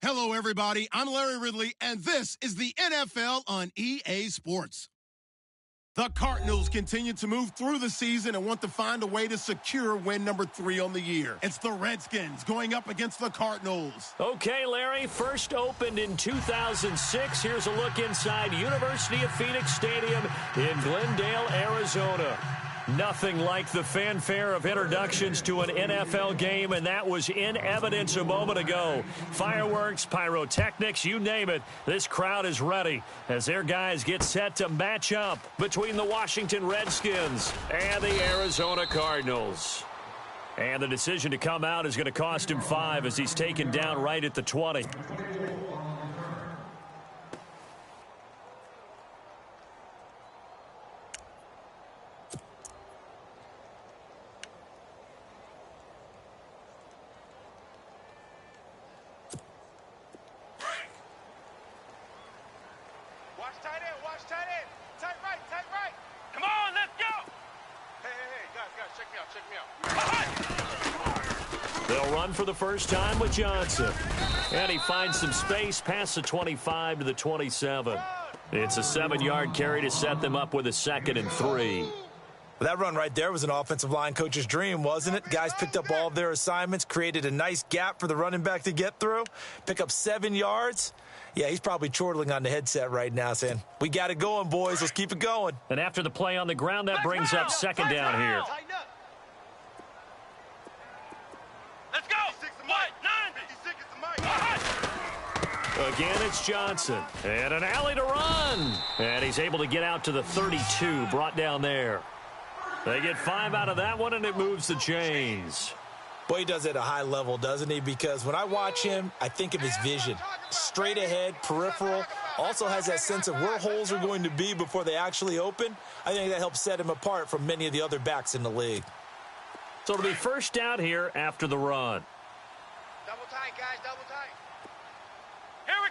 Hello, everybody. I'm Larry Ridley, and this is the NFL on EA Sports. The Cardinals continue to move through the season and want to find a way to secure win number 3 on the year. It's the Redskins going up against the Cardinals. Okay, Larry, first opened in 2006. Here's a look inside University of Phoenix Stadium in Glendale, Arizona. Nothing like the fanfare of introductions to an NFL game, and that was in evidence a moment ago. Fireworks, pyrotechnics, you name it. This crowd is ready as their guys get set to match up between the Washington Redskins and the Arizona Cardinals. And the decision to come out is going to cost him 5 as he's taken down right at the 20. Watch tight end. Tight right. Come on, let's go. Hey, guys, check me out. They'll run for the first time with Johnson. And he finds some space past the 25 to the 27. It's a 7-yard carry to set them up with a 2nd and 3. Well, that run right there was an offensive line coach's dream, wasn't it? Guys picked up all of their assignments, created a nice gap for the running back to get through, pick up 7 yards. Yeah, he's probably chortling on the headset right now saying, we got it going, boys. Let's keep it going. And after the play on the ground, that brings up 2nd down here. Let's go. What? 9. Again, it's Johnson. And an alley to run. And he's able to get out to the 32, brought down there. They get 5 out of that one, and it moves the chains. Boy, he does it at a high level, doesn't he? Because when I watch him, I think of his vision. Straight ahead, peripheral. Also has that sense of where holes are going to be before they actually open. I think that helps set him apart from many of the other backs in the league. So it'll be first down here after the run. Double tight, guys, double tight. Here we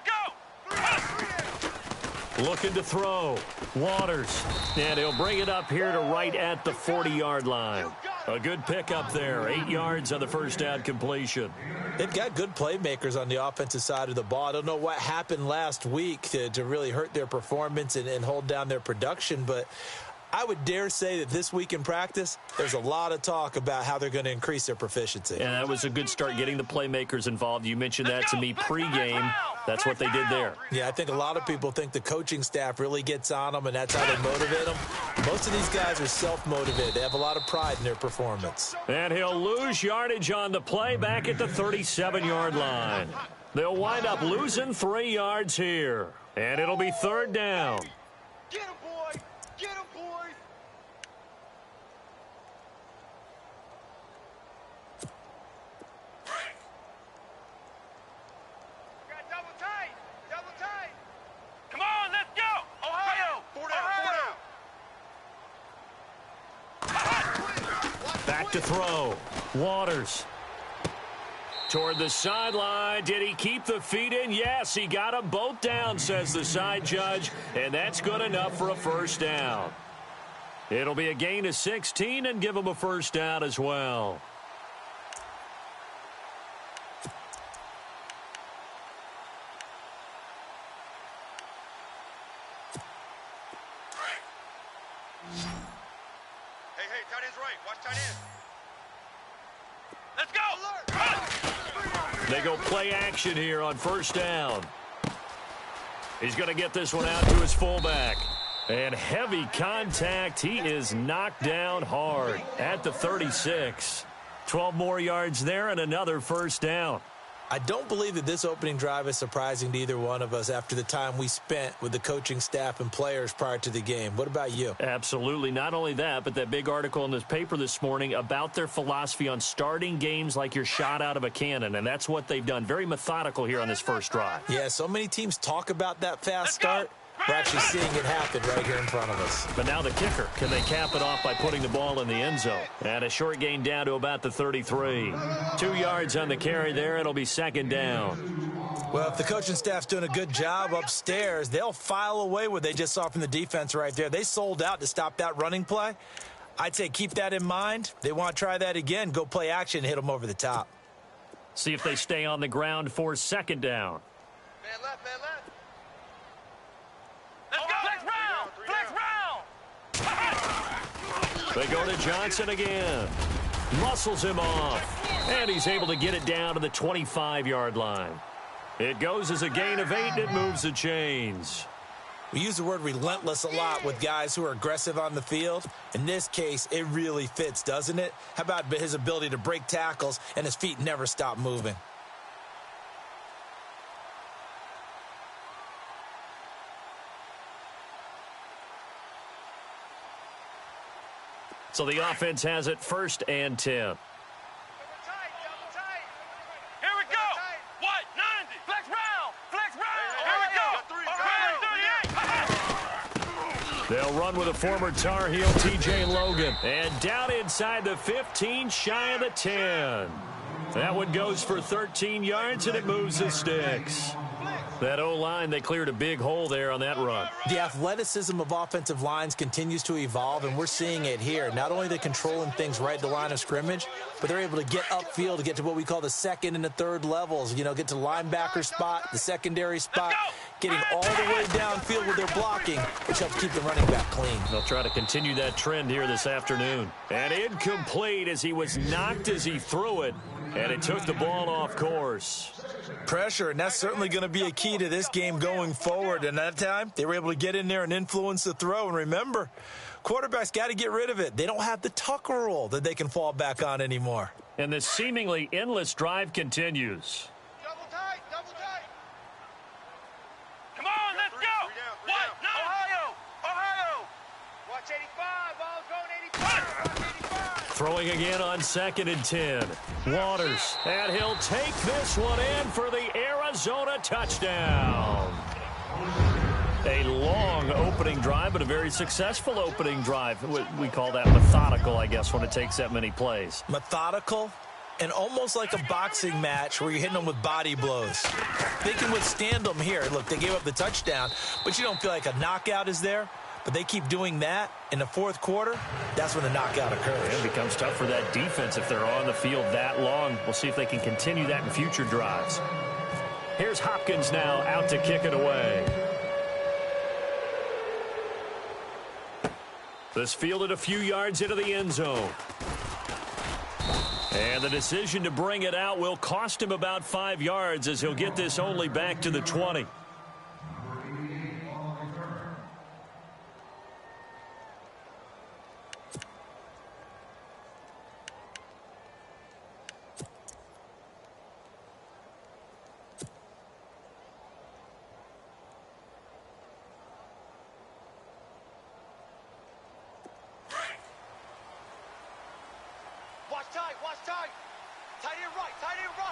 go. Looking to throw. Waters. And he'll bring it up here to right at the 40-yard line. A good pickup there. 8 yards on the first down completion. They've got good playmakers on the offensive side of the ball. I don't know what happened last week to really hurt their performance and hold down their production, but I would dare say that this week in practice, there's a lot of talk about how they're going to increase their proficiency. And that was a good start getting the playmakers involved. You mentioned that to me pregame. That's what they did there. Yeah, I think a lot of people think the coaching staff really gets on them, and that's how they motivate them. Most of these guys are self-motivated. They have a lot of pride in their performance. And he'll lose yardage on the play back at the 37-yard line. They'll wind up losing 3 yards here. And it'll be 3rd down. Get him, boys. Get him, boys. Double tight. Come on, let's go. Ohio. 4 down. Back to throw. Waters. Toward the sideline. Did he keep the feet in? Yes, he got them both down, says the side judge. And that's good enough for a first down. It'll be a gain of 16 and give him a first down as well. Hey, tight end's right. Watch tight end. Let's go. They go play action here on first down. He's going to get this one out to his fullback. And heavy contact. He is knocked down hard at the 36. 12 more yards there and another first down. I don't believe that this opening drive is surprising to either one of us after the time we spent with the coaching staff and players prior to the game. What about you? Absolutely. Not only that, but that big article in this paper this morning about their philosophy on starting games like you're shot out of a cannon, and that's what they've done. Very methodical here on this first drive. Yeah, so many teams talk about that fast start. We're actually seeing it happen right here in front of us. But now the kicker. Can they cap it off by putting the ball in the end zone? And a short gain down to about the 33. 2 yards on the carry there. It'll be 2nd down. Well, if the coaching staff's doing a good job upstairs, they'll file away what they just saw from the defense right there. They sold out to stop that running play. I'd say keep that in mind. They want to try that again. Go play action and hit them over the top. See if they stay on the ground for second down. Man left, man left. Let's go. Flex round. They go to Johnson again. Muscles him off. And he's able to get it down to the 25-yard line. It goes as a gain of 8, and it moves the chains. We use the word relentless a lot with guys who are aggressive on the field. In this case, it really fits, doesn't it? How about his ability to break tackles and his feet never stop moving? So the offense has it 1st and 10. Double tight. Here we go. What? 90. Flex round. Here we go. They'll run with a former Tar Heel, T.J. Logan. And down inside the 15, shy of the 10. That one goes for 13 yards, and it moves the sticks. That O-line, they cleared a big hole there on that run. The athleticism of offensive lines continues to evolve, and we're seeing it here. Not only are they controlling things right at the line of scrimmage, but they're able to get upfield to get to what we call the second and the third levels. You know, get to linebacker spot, the secondary spot, getting all the way downfield with their blocking, which helps keep the running back clean. They'll try to continue that trend here this afternoon. And incomplete as he was knocked as he threw it, and it took the ball off course. Pressure, and that's certainly going to be a key to this game going forward. And that time, they were able to get in there and influence the throw. And remember, quarterbacks got to get rid of it. They don't have the Tucker rule that they can fall back on anymore. And the seemingly endless drive continues. Double tight. Come on, let's go. What? No. Ohio. Watch 85. Ball's going 85. Watch 85. Throwing again on 2nd and 10. Waters, and he'll take this one in for the Arizona touchdown. A long opening drive, but a very successful opening drive. We call that methodical, I guess, when it takes that many plays. Methodical and almost like a boxing match where you're hitting them with body blows. They can withstand them here. Look, they gave up the touchdown, but you don't feel like a knockout is there. But they keep doing that in the 4th quarter, that's when the knockout occurs. It becomes tough for that defense if they're on the field that long. We'll see if they can continue that in future drives. Here's Hopkins now out to kick it away. This fielded a few yards into the end zone. And the decision to bring it out will cost him about 5 yards as he'll get this only back to the 20.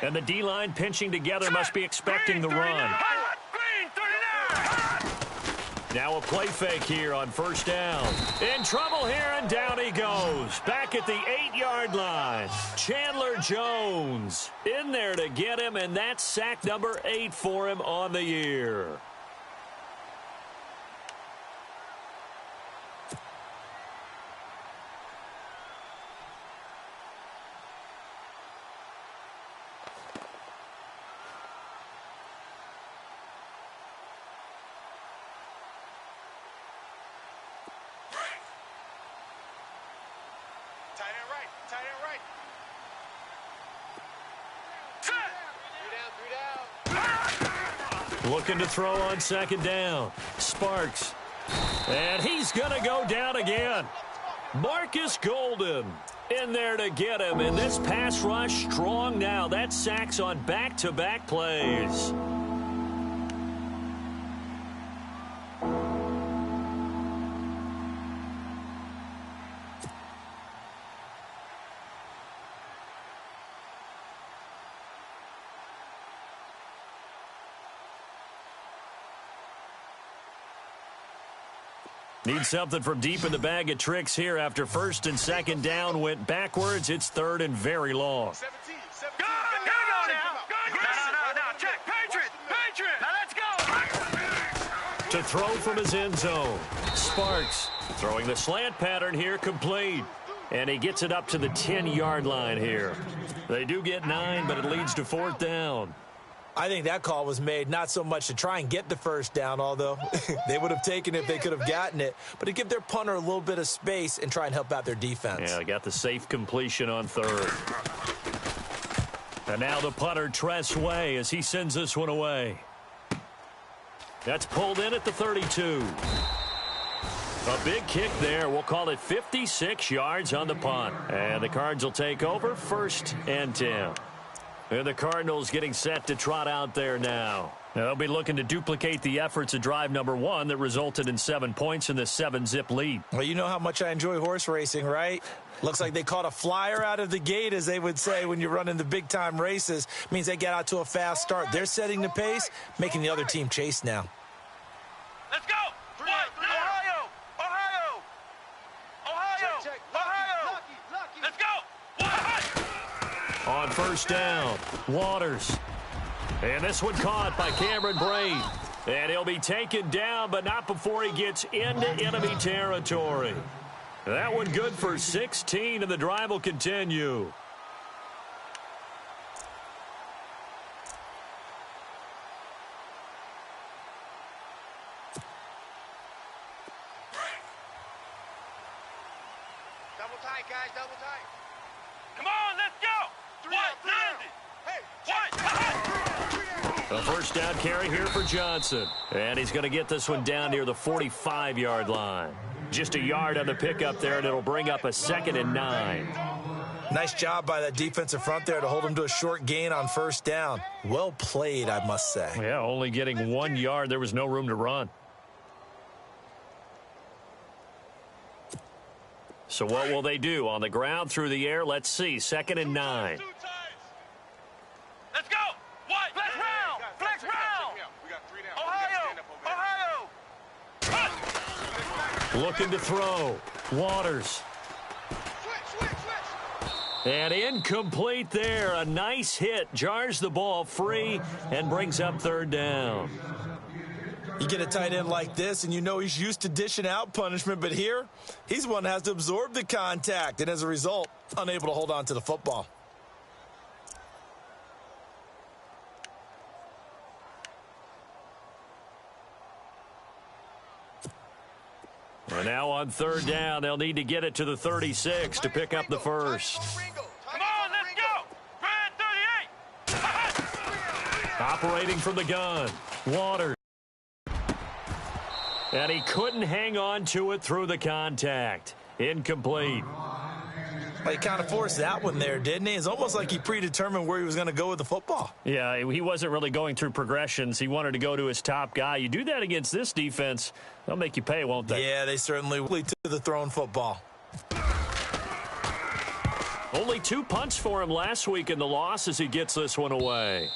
And the D-line pinching together must be expecting the run. Now a play fake here on 1st down. In trouble here, and down he goes. Back at the 8-yard line. Chandler Jones in there to get him, and that's sack number 8 for him on the year. Tight end right. Three down. Looking to throw on 2nd down. Sparks. And he's going to go down again. Marcus Golden in there to get him. And this pass rush strong now. That's sacks on back-to-back plays. Need something from deep in the bag of tricks here after 1st and 2nd down went backwards. It's 3rd and very long. 17. Go now. No. Check. Patriot. Now let's go. To throw from his end zone. Sparks throwing the slant pattern here complete. And he gets it up to the 10-yard line here. They do get 9, but it leads to 4th down. I think that call was made not so much to try and get the first down, although they would have taken it if they could have gotten it, but to give their punter a little bit of space and try and help out their defense. Yeah, they got the safe completion on 3rd. And now the punter, Tress Way, as he sends this one away. That's pulled in at the 32. A big kick there. We'll call it 56 yards on the punt. And the Cards will take over 1st and 10. And the Cardinals getting set to trot out there now. They'll be looking to duplicate the efforts of drive number 1 that resulted in 7 points in the 7-zip lead. Well, you know how much I enjoy horse racing, right? Looks like they caught a flyer out of the gate, as they would say when you're running the big-time races. Means they get out to a fast start. They're setting the pace, making the other team chase now. Let's go! Ohio! Ohio! Ohio! Ohio! Let's go! On 1st down, Waters. And this one caught by Cameron Braid. And he'll be taken down, but not before he gets into enemy territory. That one good for 16, and the drive will continue. Double tight, guys, double tight. Come on, let's go! A 1st down carry here for Johnson. And he's going to get this one down near the 45-yard line. Just a yard on the pickup there, and it'll bring up a 2nd and 9. Nice job by that defensive front there to hold them to a short gain on 1st down. Well played, I must say. Yeah, only getting 1 yard. There was no room to run. So what will they do? On the ground, through the air, let's see. 2nd and 9. Let's go! What? Flex round! Flex round! We got 3 down. Ohio! Looking to throw. Waters. Switch! And incomplete there. A nice hit. Jars the ball free and brings up 3rd down. You get a tight end like this, and you know he's used to dishing out punishment, but here, he's one that has to absorb the contact, and as a result, unable to hold on to the football. And now on 3rd down, they'll need to get it to the 36 to pick up the first. Come on, let's go! Red 38! Operating from the gun, Waters. And he couldn't hang on to it through the contact. Incomplete. Well, he kind of forced that one there, didn't he? It's almost like he predetermined where he was going to go with the football. Yeah, he wasn't really going through progressions. He wanted to go to his top guy. You do that against this defense, they'll make you pay, won't they? Yeah, they certainly will. To the thrown football. Only 2 punts for him last week in the loss as he gets this one away.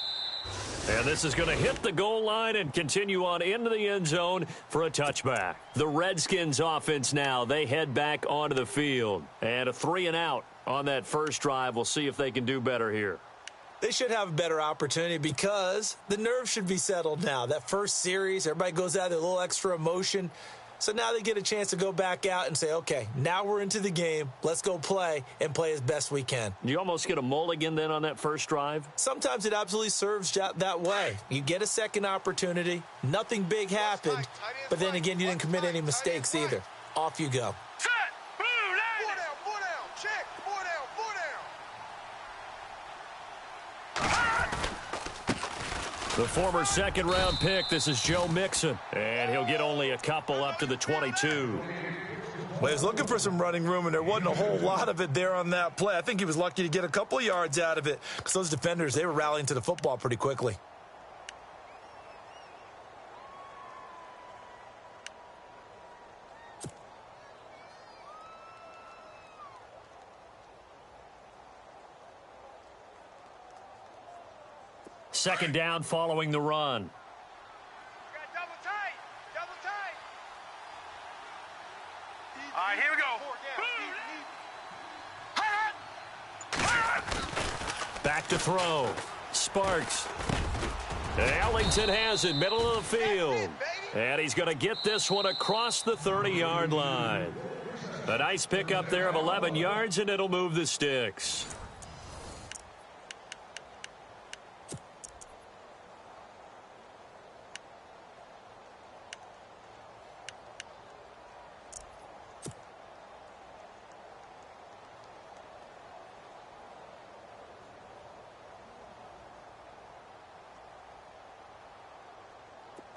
And this is going to hit the goal line and continue on into the end zone for a touchback. The Redskins offense now, they head back onto the field. And a 3-and-out on that first drive. We'll see if they can do better here. They should have a better opportunity because the nerves should be settled now. That first series, everybody goes out with a little extra emotion. So now they get a chance to go back out and say, okay, now we're into the game. Let's go play and play as best we can. You almost get a mulligan then on that first drive? Sometimes it absolutely serves that way. You get a second opportunity. Nothing big happened. But then again, you didn't commit any mistakes either. Off you go. Set! Blue, down, 4 down, check, 4 down. The former second-round pick, this is Joe Mixon. And he'll get only a couple up to the 22. Well, he was looking for some running room, and there wasn't a whole lot of it there on that play. I think he was lucky to get a couple of yards out of it because those defenders, they were rallying to the football pretty quickly. Second down following the run. Got double tight. All right, here we go. Back to throw. Sparks. Ellington has it, middle of the field. And he's going to get this one across the 30-yard line. A nice pickup there of 11 yards, and it'll move the sticks.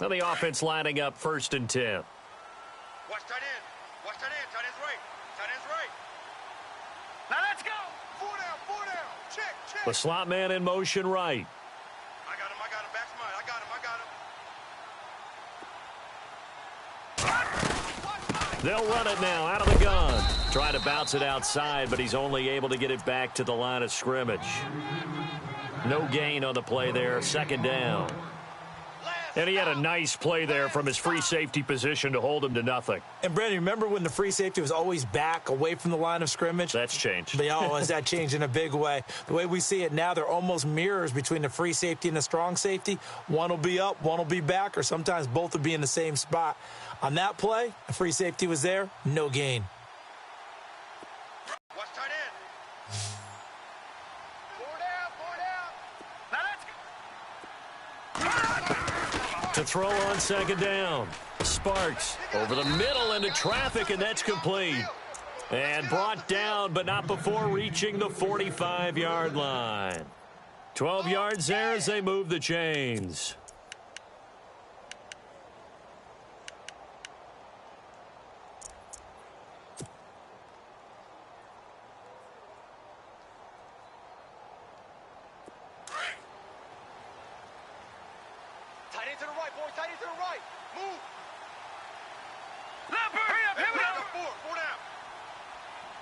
Now the offense lining up 1st and 10. Watch tight end. Watch tight end. Tight end's right. Tight end's right. Now let's go. 4 down. 4 down. Check, check. The slot man in motion right. I got him. I got him. Back's mine. I got him. I got him. They'll run it now out of the gun. Trying to bounce it outside, but he's only able to get it back to the line of scrimmage. No gain on the play there. 2nd down. And he had a nice play there from his free safety position to hold him to nothing. And, Brandon, remember when the free safety was always back away from the line of scrimmage? That's changed. But, has that changed in a big way? The way we see it now, they're almost mirrors between the free safety and the strong safety. One will be up, one will be back, or sometimes both will be in the same spot. On that play, the free safety was there, no gain. Watch tight end. 4 down. 4 down. Now let's go. To throw on 2nd down. Sparks over the middle into traffic, and that's complete. And brought down, but not before reaching the 45-yard line. 12 yards there as they move the chains. Tight end to the right, boy. Tight end to the right. Move. Leopard! Hurry up, here we go! 4 down.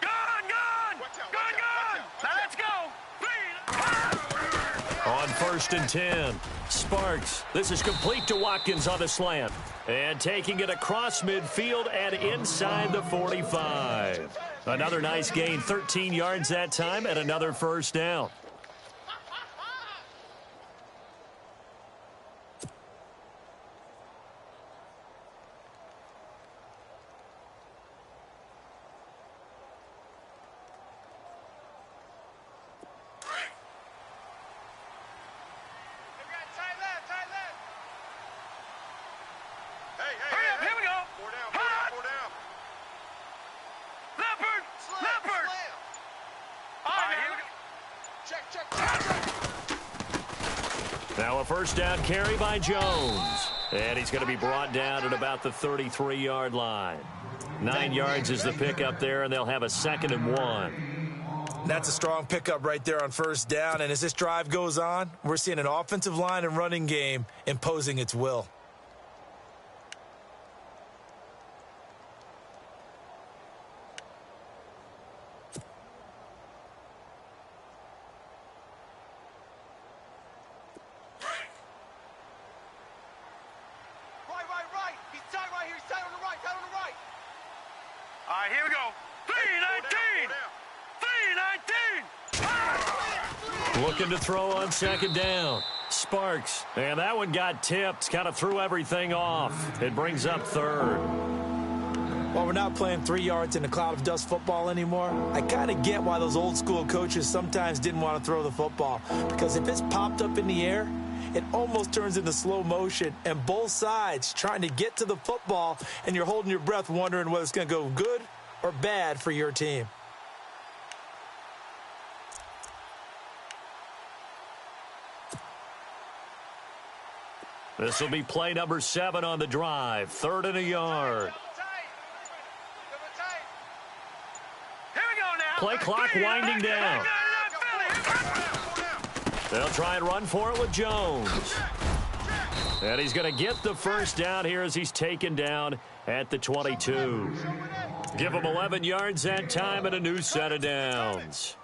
Gone! Watch out, Gone! watch out, Now watch let's go! On 1st and 10, Sparks. This is complete to Watkins on the slant. And taking it across midfield and inside the 45. Another nice gain, 13 yards that time, and another 1st down. Tight left. Hey. Hurry up, here we go! 4 down. Hot! 4 down. Leopard! Slam. Leopard! All right, here we go. Check. Now a 1st down carry by Jones. And he's going to be brought down at about the 33-yard line. 9 yards is the pickup there, and they'll have a 2nd and 1. That's a strong pickup right there on 1st down. And as this drive goes on, we're seeing an offensive line and running game imposing its will. Right. He's tight right here. He's tight on the right. All right, here we go. 3-19! 3-19! Looking to throw on 2nd down. Sparks. And that one got tipped. Kind of threw everything off. It brings up 3rd. While we're not playing 3 yards in a cloud of dust football anymore, I kind of get why those old school coaches sometimes didn't want to throw the football. Because if it's popped up in the air, it almost turns into slow motion, and both sides trying to get to the football, and you're holding your breath wondering whether it's going to go good or bad for your team. This will be play number 7 on the drive. 3rd and a yard. Here we go now. Play clock winding down. They'll try and run for it with Jones. And he's going to get the 1st down here as he's taken down at the 22. Give him 11 yards that time and a new set of downs.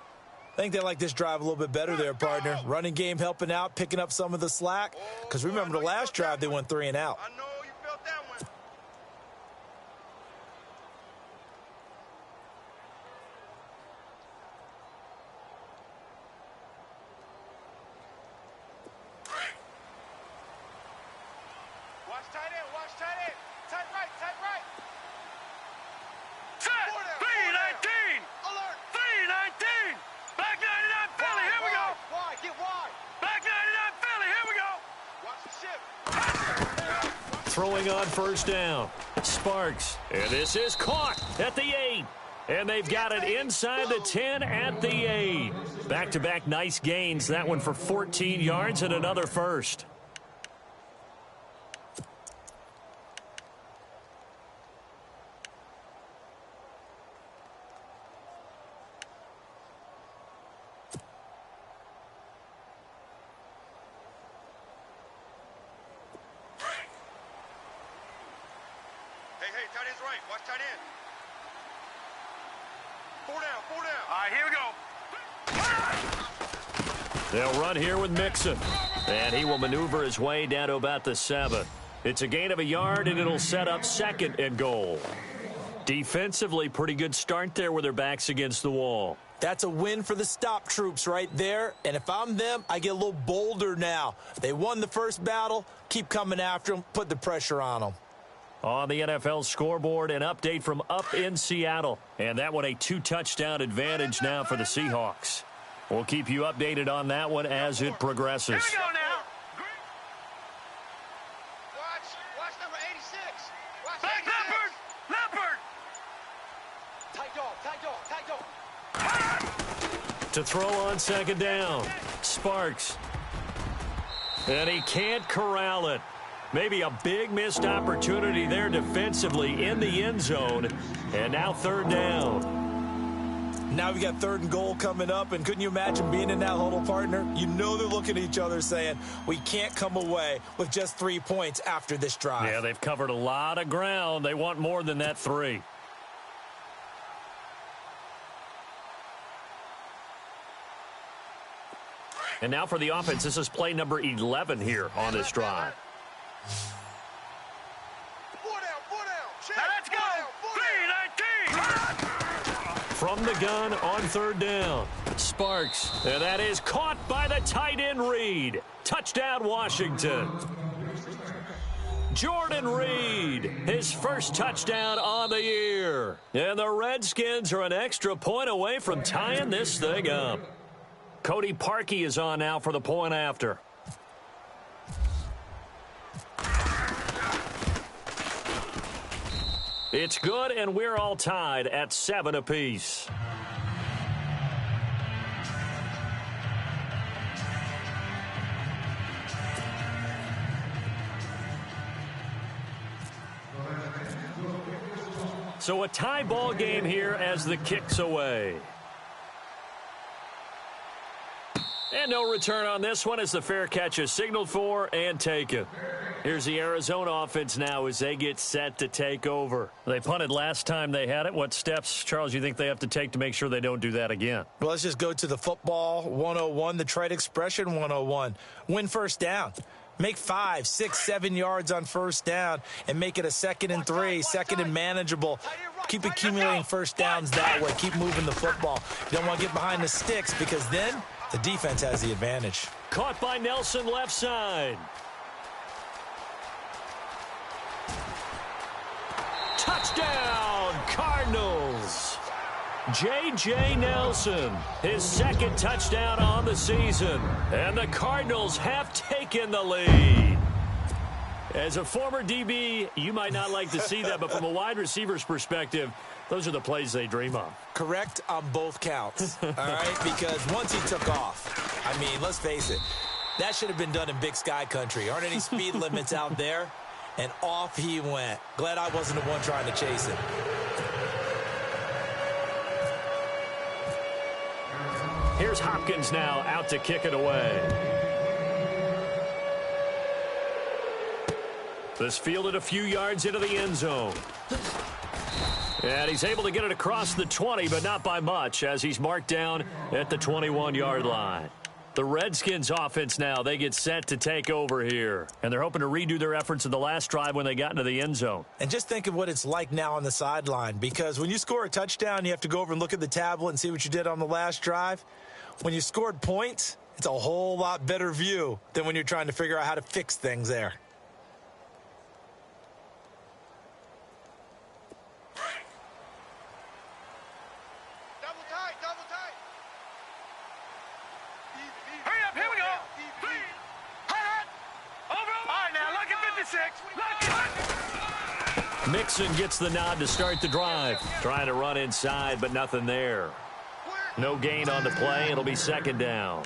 I think they like this drive a little bit better there, partner. Running game helping out, picking up some of the slack. Because remember the last drive, they went 3 and out. I know you felt that one. Watch tight end. Tight right. Set. 3-19! Alert. 3-19! Back 99 Philly, here we go! Wide. Get wide. Back 99 Philly, here we go! Watch the shift. Throwing on 1st down. Sparks. And this is caught at the 8. And they've got it inside the 10 at the 8. Back-to-back nice gains. That one for 14 yards and another 1st. Hey, tight end's right. Watch tight end. 4 down, 4 down. All right, here we go. They'll run here with Mixon. And he will maneuver his way down to about the 7. It's a gain of a yard, and it'll set up 2nd and goal. Defensively, pretty good start there with their backs against the wall. That's a win for the stop troops right there. And if I'm them, I get a little bolder now. They won the first battle. Keep coming after them. Put the pressure on them. On the NFL scoreboard, an update from up in Seattle. And that one a 2-touchdown advantage now for the Seahawks. We'll keep you updated on that one as it progresses. Here we go now. Watch number 86. Watch Back 86. Leopard. Tight dog. To throw on 2nd down. Sparks. And he can't corral it. Maybe a big missed opportunity there defensively in the end zone. And now 3rd down. Now we got 3rd and goal coming up, and couldn't you imagine being in that huddle, partner? You know they're looking at each other saying, we can't come away with just 3 points after this drive. Yeah, they've covered a lot of ground. They want more than that 3. And now for the offense, this is play number 11 here on this drive. 4 down. Check. Now let's go. 3-19. From the gun on 3rd down. Sparks. And that is caught by the tight end Reed. Touchdown, Washington. Jordan Reed, his first touchdown on the year. And the Redskins are an extra point away from tying this thing up. Cody Parkey is on now for the point after. It's good, and we're all tied at 7 apiece. So a tie ball game here as the kick's away. And no return on this one as the fair catch is signaled for and taken. Here's the Arizona offense now as they get set to take over. They punted last time they had it. What steps, Charles, you think they have to take to make sure they don't do that again? Well, let's just go to the football 101, the trade expression 101. Win 1st down. Make 5, 6, 7 yards on 1st down and make it a 2nd and 3, 2nd and manageable. Keep accumulating 1st downs that way. Keep moving the football. You don't want to get behind the sticks because then the defense has the advantage. Caught by Nelson left side. Touchdown, Cardinals. J.J. Nelson, his 2nd touchdown on the season. And the Cardinals have taken the lead. As a former DB, you might not like to see that, but from a wide receiver's perspective, those are the plays they dream of. Correct on both counts, all right? Because once he took off, I mean, let's face it, that should have been done in Big Sky Country. Aren't any speed limits out there? And off he went. Glad I wasn't the one trying to chase him. Here's Hopkins now out to kick it away. This fielded a few yards into the end zone. And he's able to get it across the 20, but not by much, as he's marked down at the 21-yard line. The Redskins offense now, they get set to take over here. And they're hoping to redo their efforts in the last drive when they got into the end zone. And just think of what it's like now on the sideline, because when you score a touchdown, you have to go over and look at the tablet and see what you did on the last drive. When you scored points, it's a whole lot better view than when you're trying to figure out how to fix things there. Hurry up, here we go. Over. All right, now, look at 56. Mixon gets the nod to start the drive. Trying to run inside, but nothing there. No gain on the play. It'll be 2nd down.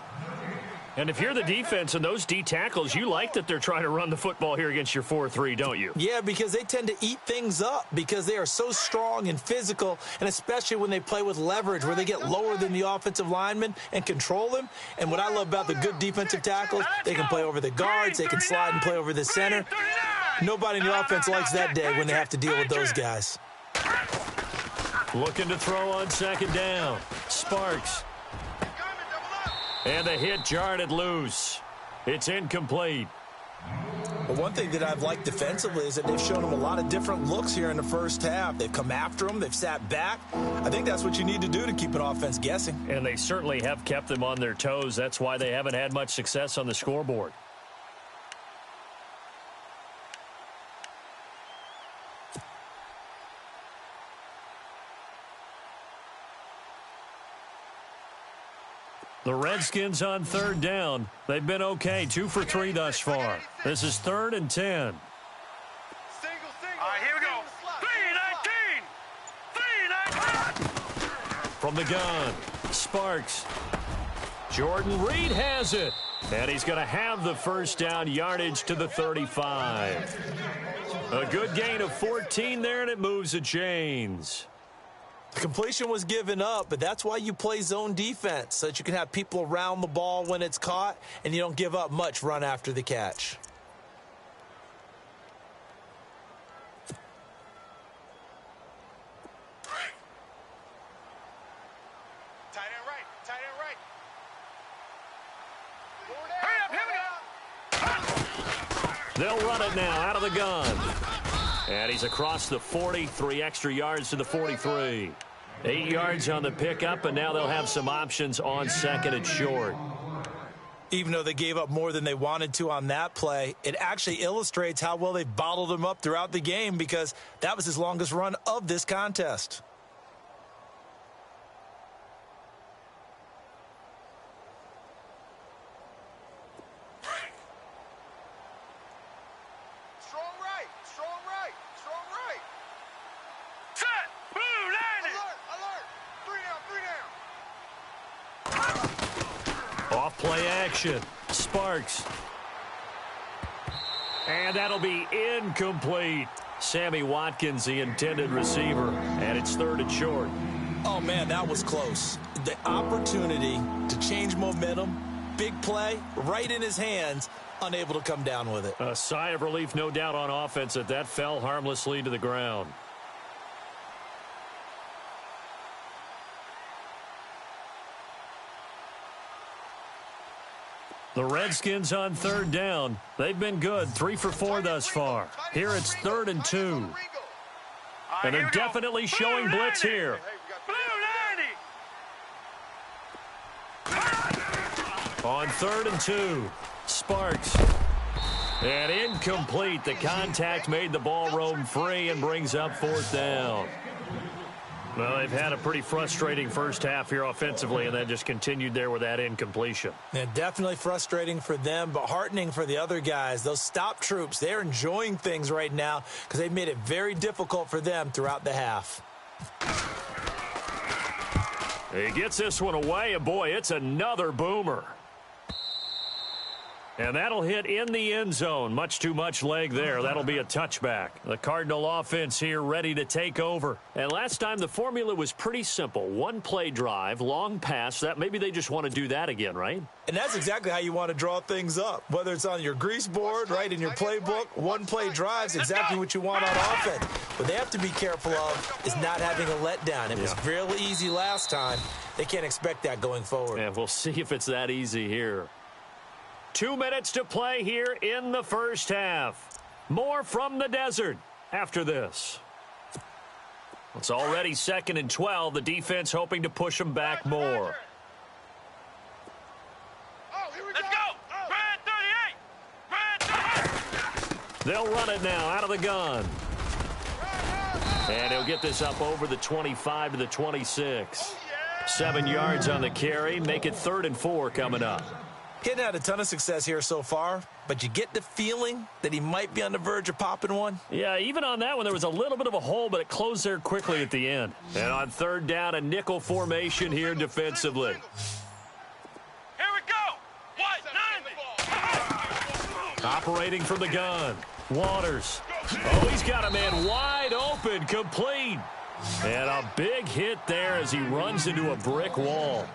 And if you're the defense and those D tackles, you like that they're trying to run the football here against your 4-3, don't you? Yeah, because they tend to eat things up because they are so strong and physical, and especially when they play with leverage where they get lower than the offensive linemen and control them. And what I love about the good defensive tackles, they can play over the guards, they can slide and play over the center. Nobody in your offense likes that day when they have to deal with those guys. Looking to throw on second down. Sparks. And the hit jarred it loose. It's incomplete. Well, one thing that I've liked defensively is that they've shown them a lot of different looks here in the first half. They've come after them. They've sat back. I think that's what you need to do to keep an offense guessing. And they certainly have kept them on their toes. That's why they haven't had much success on the scoreboard. The Redskins on third down. They've been okay, 2 for 3 thus far. This is 3rd and 10. All right, here we go. 3-19. 3-19. From the gun, Sparks. Jordan Reed has it. And he's going to have the first down, yardage to the 35. A good gain of 14 there, and it moves the chains. The completion was given up, but that's why you play zone defense, so that you can have people around the ball when it's caught, and you don't give up much run after the catch. Tight end right. Tight end right. They'll run it now out of the gun. And he's across the 40, 3 extra yards to the 43. 8 yards on the pickup, and now they'll have some options on second and short. Even though they gave up more than they wanted to on that play, it actually illustrates how well they bottled him up throughout the game, because that was his longest run of this contest. Strong right. Strong right. Strong right. Set. Move, landing. Alert. Alert. 3 down. 3 down. Off play action. Sparks. And that'll be incomplete. Sammy Watkins, the intended receiver, and it's 3rd and short. Oh, man, that was close. The opportunity to change momentum, big play, right in his hands, unable to come down with it. A sigh of relief, no doubt, on offense that fell harmlessly to the ground. The Redskins on third down. They've been good, 3 for 4 thus far. Here it's 3rd and 2. And they're definitely showing blitz here. On 3rd and 2, Sparks. And incomplete. The contact made the ball roam free and brings up 4th down. Well, they've had a pretty frustrating first half here offensively, and then just continued there with that incompletion. Yeah, definitely frustrating for them, but heartening for the other guys. Those stop troops, they're enjoying things right now because they've made it very difficult for them throughout the half. He gets this one away, and boy, it's another boomer. And that'll hit in the end zone. Much too much leg there. That'll be a touchback. The Cardinal offense here ready to take over. And last time the formula was pretty simple. 1 play drive, long pass. That maybe they just want to do that again, right? And that's exactly how you want to draw things up. Whether it's on your grease board, right, in your playbook, 1 play drive is exactly what you want on offense. What they have to be careful of is not having a letdown. It was real easy last time. They can't expect that going forward. And we'll see if it's that easy here. 2 minutes to play here in the first half. More from the desert after this. It's already 2nd and 12. The defense hoping to push them back more. Let's go. Red 38. Red 38. They'll run it now out of the gun. And he'll get this up over the 25 to the 26. 7 yards on the carry. Make it 3rd and 4 coming up. He hadn't had a ton of success here so far, but you get the feeling that he might be on the verge of popping one. Yeah, even on that one, there was a little bit of a hole, but it closed there quickly at the end. And on 3rd down, a nickel formation here defensively. Here we go. What? 90. Operating from the gun. Waters. Oh, he's got a man wide open, complete. And a big hit there as he runs into a brick wall.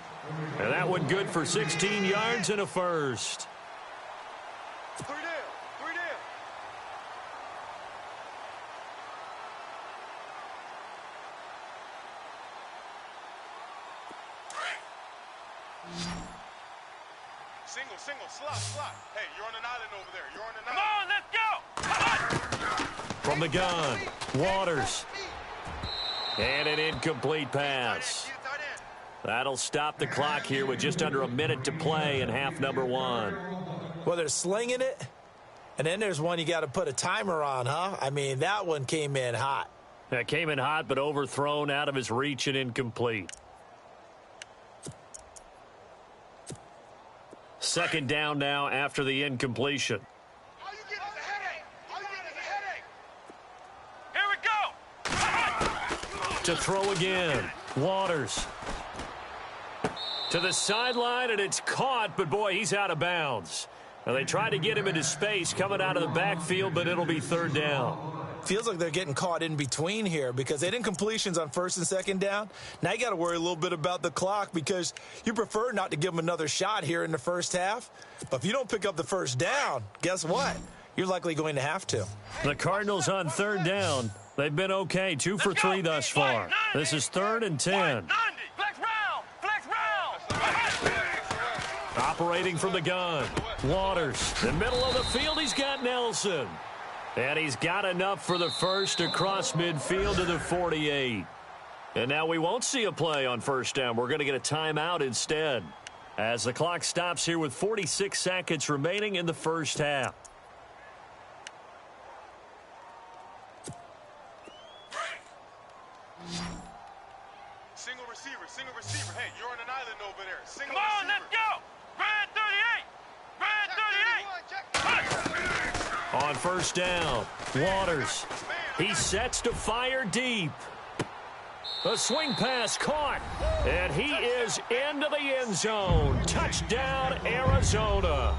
And that one good for 16 yards and a first. 3 down. 3 down. Single, slot. Hey, you're on an island over there. You're on an Come island. on, let's go. From the gun, Waters. And an incomplete pass. That'll stop the clock here with just under a minute to play in half number 1. Well, they're slinging it, and then there's one you got to put a timer on, huh? I mean, that one came in hot. That came in hot, but overthrown out of his reach and incomplete. Second down now after the incompletion. All you get is a headache. All you get is a headache. Here we go. To throw again, Waters. To the sideline, and it's caught, but boy, he's out of bounds. Now, they tried to get him into space coming out of the backfield, but it'll be third down. Feels like they're getting caught in between here because they didn't completions on first and second down. Now you got to worry a little bit about the clock because you prefer not to give them another shot here in the first half. But if you don't pick up the first down, guess what? You're likely going to have to. The Cardinals on third down. They've been okay, 2 for 3 thus far. This is 3rd and 10. Flex round. Operating from the gun. Waters, the middle of the field, he's got Nelson. And he's got enough for the first across midfield to the 48. And now we won't see a play on first down. We're going to get a timeout instead. As the clock stops here with 46 seconds remaining in the first half. Single receiver. Hey, you're on an island over there. Single Come on, receiver. let's go. Red 38. On first down, Waters. He sets to fire deep. A swing pass caught. And he is into the end zone. Touchdown, Arizona.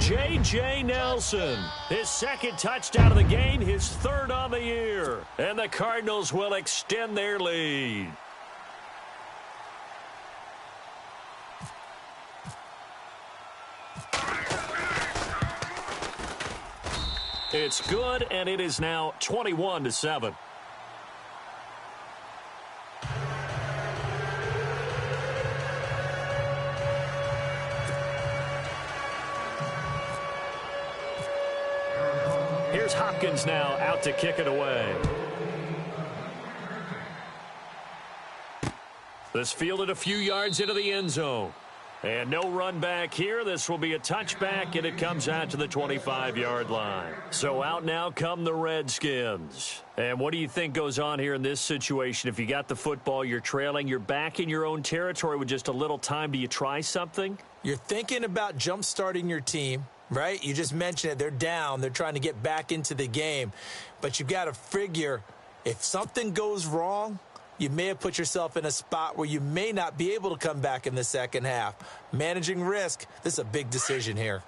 J.J. Nelson, his second touchdown of the game, his third on the year. And the Cardinals will extend their lead. It's good, and it is now 21-7. Here's Hopkins now out to kick it away. This fielded a few yards into the end zone. And no run back here. This will be a touchback, and it comes out to the 25-yard line. So out now come the Redskins. And what do you think goes on here in this situation? If you got the football, you're trailing, you're back in your own territory with just a little time. Do you try something? You're thinking about jump-starting your team, right? You just mentioned it. They're down. They're trying to get back into the game. But you've got to figure if something goes wrong, you may have put yourself in a spot where you may not be able to come back in the second half. Managing risk, this is a big decision here.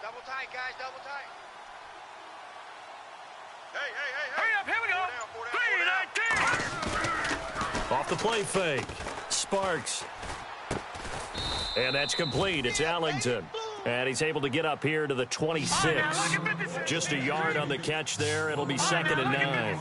Double tight, guys, double tight. Hey. Hurry up, here we go. 3-19. Off the play fake. Sparks. And that's complete. It's Allington. And he's able to get up here to the 26. Just a yard on the catch there. It'll be 2nd and 9.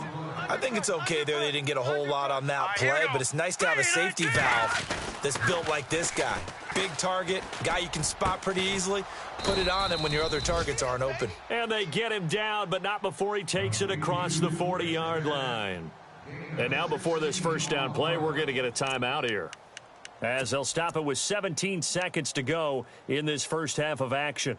I think it's okay there. They didn't get a whole lot on that play, but it's nice to have a safety valve that's built like this guy. Big target, guy you can spot pretty easily. Put it on him when your other targets aren't open. And they get him down, but not before he takes it across the 40-yard line. And now before this first down play, we're going to get a timeout here, as they'll stop it with 17 seconds to go in this first half of action.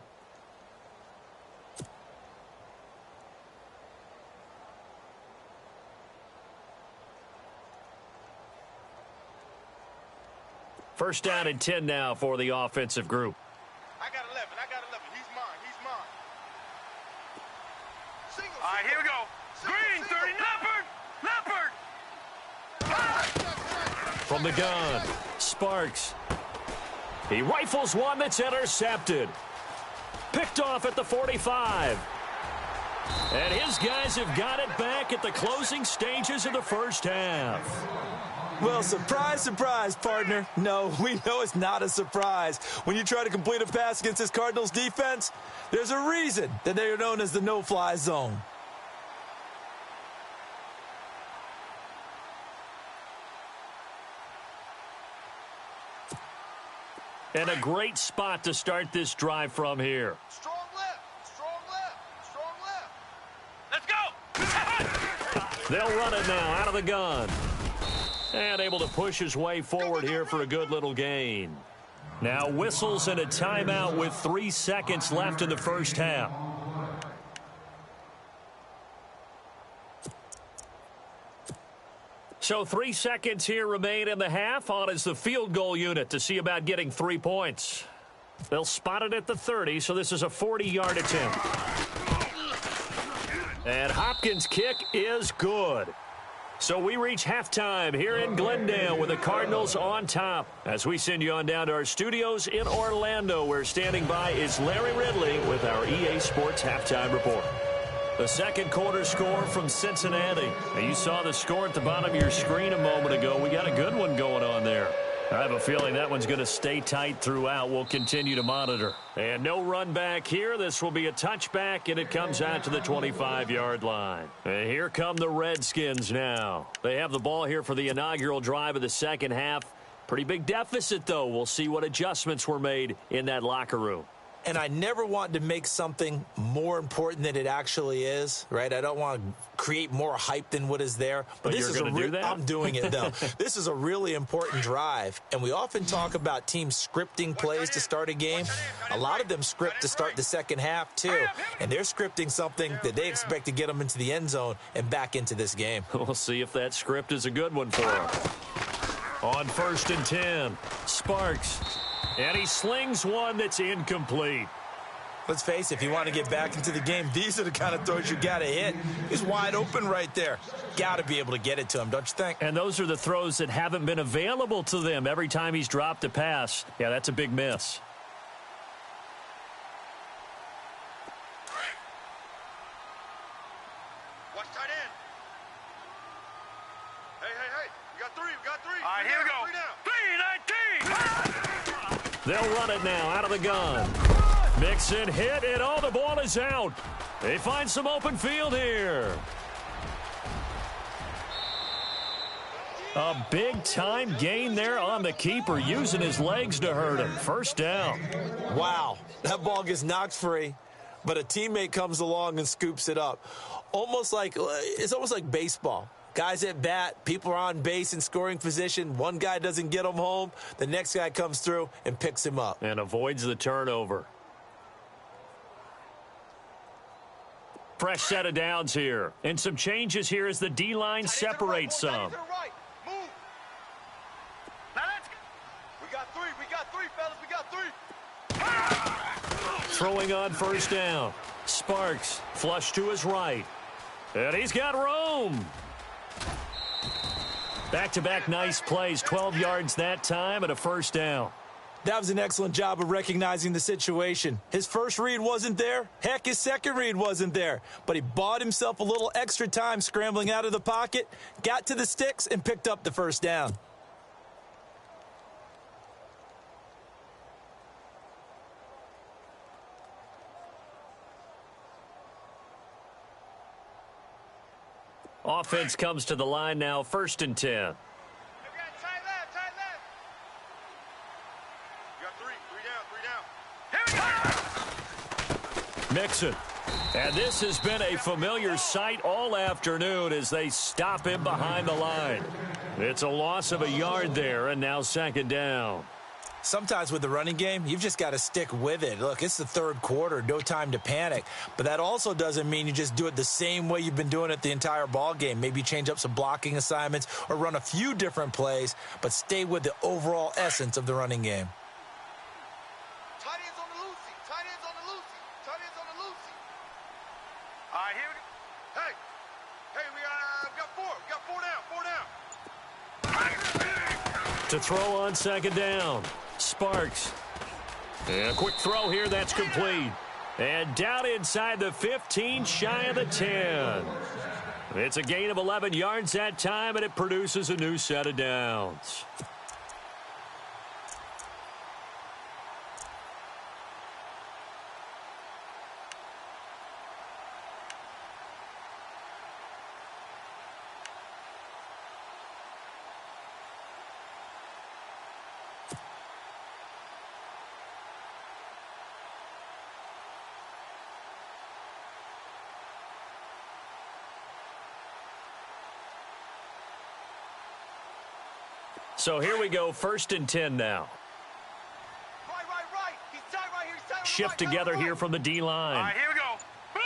First down and 10 now for the offensive group. I got 11. He's mine. Single. All right, here we go. Green 30. Leopard. From the gun, Sparks. He rifles one that's intercepted. Picked off at the 45. And his guys have got it back at the closing stages of the first half. Well, surprise, surprise, partner. No, we know it's not a surprise. When you try to complete a pass against this Cardinals defense, there's a reason that they are known as the no-fly zone. And a great spot to start this drive from here. Strong left, strong left, strong left. Let's go. They'll run it now out of the gun. And able to push his way forward here for a good little gain. Now whistles and a timeout with 3 seconds left in the first half. So 3 seconds here remain in the half. On is the field goal unit to see about getting 3 points. They'll spot it at the 30, so this is a 40-yard attempt. And Hopkins' kick is good. So we reach halftime here in Glendale with the Cardinals on top. As we send you on down to our studios in Orlando, where standing by is Larry Ridley with our EA Sports Halftime Report. The second quarter score from Cincinnati. Now, you saw the score at the bottom of your screen a moment ago. We got a good one going on there. I have a feeling that one's going to stay tight throughout. We'll continue to monitor. And no run back here. This will be a touchback, and it comes out to the 25-yard line. And here come the Redskins now. They have the ball here for the inaugural drive of the second half. Pretty big deficit, though. We'll see what adjustments were made in that locker room. And I never want to make something more important than it actually is, right? I don't want to create more hype than what is there. But this you're going to do that? I'm doing it, though. This is a really important drive. And we often talk about teams scripting plays to start a game. A lot of them script to start the second half, too. And they're scripting something that they expect to get them into the end zone and back into this game. We'll see if that script is a good one for them. On 1st and 10, Sparks. And he slings one that's incomplete. Let's face it, if you want to get back into the game, these are the kind of throws you got to hit. He's wide open right there. Got to be able to get it to him, don't you think? And those are the throws that haven't been available to them every time he's dropped a pass. Yeah, that's a big miss. Watch tight end. Hey. We got three. All right, here we go. 3-19. They'll run it now out of the gun. Mixon hit, and the ball is out. They find some open field here. A big-time gain there on the keeper, using his legs to hurt him. First down. Wow, that ball gets knocked free, but a teammate comes along and scoops it up. It's almost like baseball. Guys at bat, people are on base in scoring position. One guy doesn't get him home. The next guy comes through and picks him up. And avoids the turnover. Fresh set of downs here. And some changes here as the D-line separates some. Throwing on first down. Sparks, flush to his right. And he's got room. Back-to-back nice plays, 12 yards that time and a first down. That was an excellent job of recognizing the situation. His first read wasn't there. Heck, his second read wasn't there. But he bought himself a little extra time scrambling out of the pocket, got to the sticks, and picked up the first down. Offense comes to the line now, 1st and 10. Tight left. You got three down. Here we go. Mixon. And this has been a familiar sight all afternoon as they stop him behind the line. It's a loss of a yard there, and now 2nd down. Sometimes with the running game, you've just got to stick with it. Look, it's the third quarter, no time to panic. But that also doesn't mean you just do it the same way you've been doing it the entire ball game. Maybe change up some blocking assignments or run a few different plays, but stay with the overall essence of the running game. Tight ends on the loosey. Tight ends on the loosey. Tight ends on the loosey. All right, here we go. Hey, we got four. We got four down. To throw on 2nd down. Sparks. And a quick throw here, that's complete. And down inside the 15, shy of the 10. It's a gain of 11 yards that time, and it produces a new set of downs. So here we go, 1st and 10 now. Right. He's tight right here. He's tight Shift right, together right. here from the D-line. All right, here we go. Blue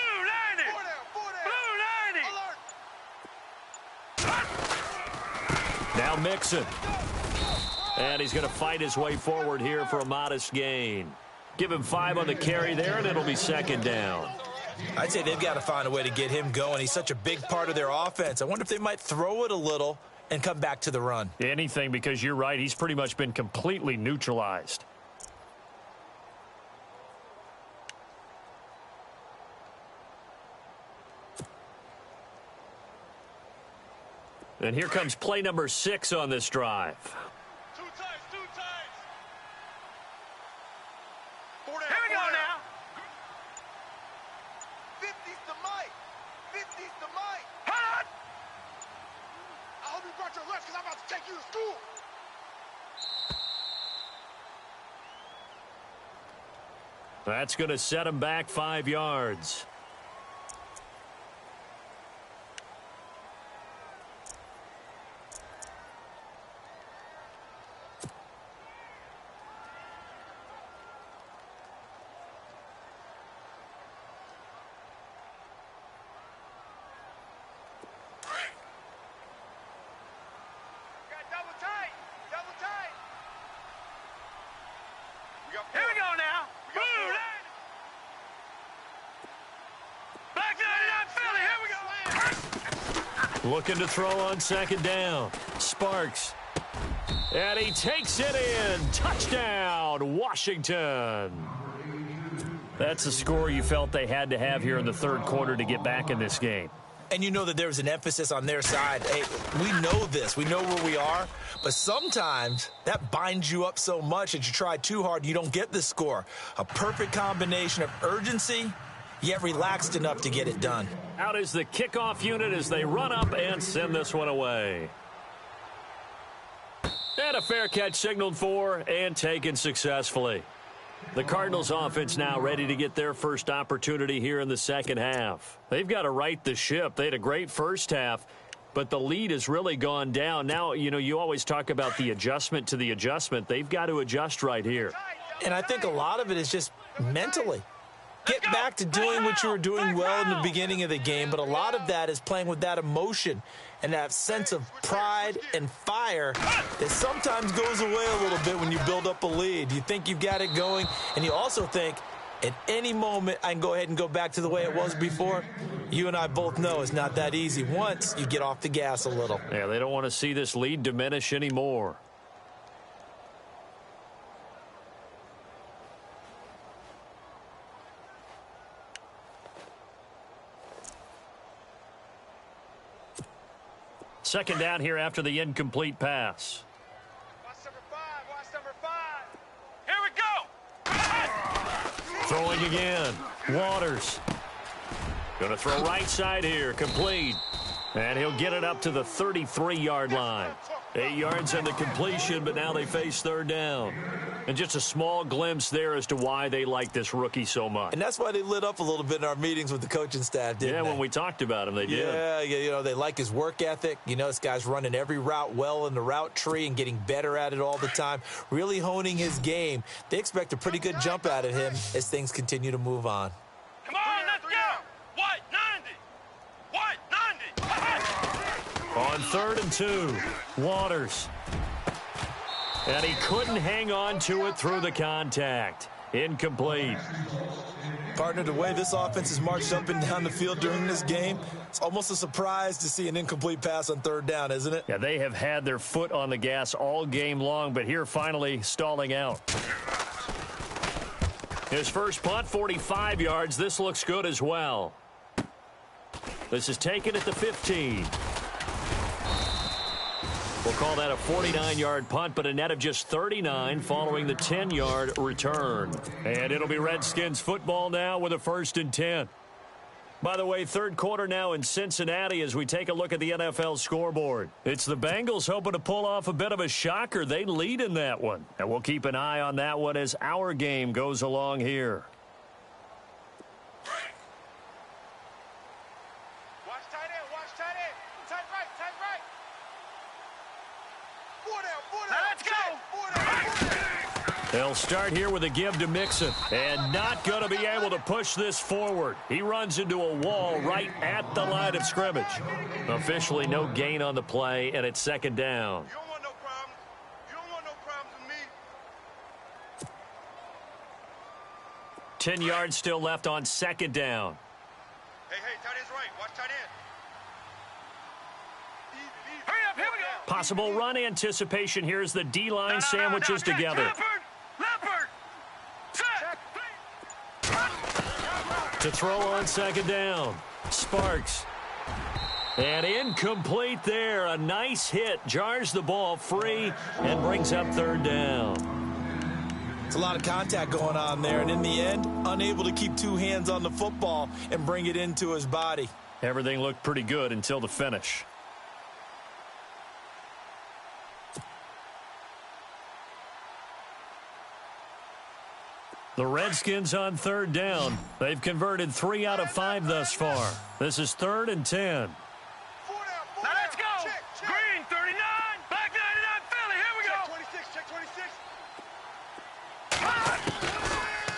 90. Four down. Blue 90. Alert. Now Mixon. And he's going to fight his way forward here for a modest gain. Give him 5 on the carry there, and it'll be 2nd down. I'd say they've got to find a way to get him going. He's such a big part of their offense. I wonder if they might throw it a little and come back to the run. Anything, because you're right. He's pretty much been completely neutralized. And here comes play number 6 on this drive. Two times. Four down. Here we go now. 50's the mic. 50's the mic. Hot. I hope you brought your lunch because I'm about to take you to school. That's going to set him back 5 yards. Here we go now. Blue 90. Black 99 Philly. Here we go. Looking to throw on 2nd down. Sparks. And he takes it in. Touchdown, Washington. That's the score you felt they had to have here in the 3rd quarter to get back in this game. And you know that there was an emphasis on their side. Hey, we know this. We know where we are. But sometimes that binds you up so much that you try too hard, you don't get the score. A perfect combination of urgency, yet relaxed enough to get it done. Out is the kickoff unit as they run up and send this one away. And a fair catch signaled for and taken successfully. The Cardinals offense now ready to get their first opportunity here in the 2nd half. They've got to right the ship. They had a great first half, but the lead has really gone down. Now, you always talk about the adjustment to the adjustment. They've got to adjust right here. And I think a lot of it is just mentally. Get back to doing what you were doing well in the beginning of the game, but a lot of that is playing with that emotion and that sense of pride and fire that sometimes goes away a little bit when you build up a lead. You think you've got it going, and you also think at any moment I can go ahead and go back to the way it was before. You and I both know it's not that easy once you get off the gas a little. Yeah, they don't want to see this lead diminish anymore. Second down here after the incomplete pass. Watch number 5. Here we go. Throwing again. Waters. Going to throw right side here. Complete. And he'll get it up to the 33-yard line. 8 yards on the completion, but now they face 3rd down. And just a small glimpse there as to why they like this rookie so much. And that's why they lit up a little bit in our meetings with the coaching staff, didn't they? Yeah, when we talked about him, they did. Yeah, they like his work ethic. This guy's running every route well in the route tree and getting better at it all the time, really honing his game. They expect a pretty good jump out of him as things continue to move on. Come on, let's go. White 90. On 3rd and 2, Waters. And he couldn't hang on to it through the contact. Incomplete. Partner, the way this offense has marched up and down the field during this game, it's almost a surprise to see an incomplete pass on 3rd down, isn't it? Yeah, they have had their foot on the gas all game long, but here finally stalling out. His first punt, 45 yards. This looks good as well. This is taken at the 15. We'll call that a 49-yard punt, but a net of just 39 following the 10-yard return. And it'll be Redskins football now with a 1st and 10. By the way, 3rd quarter now in Cincinnati as we take a look at the NFL scoreboard. It's the Bengals hoping to pull off a bit of a shocker. They lead in that one. And we'll keep an eye on that one as our game goes along here. Watch tight end. Tight right. Let's go. They'll start here with a give to Mixon, and not going to be able to push this forward. He runs into a wall right at the line of scrimmage. Officially no gain on the play, and it's second down. You don't want no problems. You don't want no problems with me. 10 yards still left on second down. Hey, tight end's right. Watch tight end. Hurry up, here we go. Possible run anticipation. Here's the D-line sandwiches Check, together. Leopard. Set. To throw on second down. Sparks. And incomplete there. A nice hit. Jars the ball free and brings up third down. It's a lot of contact going on there, and in the end, unable to keep two hands on the football and bring it into his body. Everything looked pretty good until the finish. The Redskins on third down. They've converted 3 out of 5 thus far. This is 3rd and 10. Now let's go. Green, 39. Back 99, Philly. Here we go. Check 26.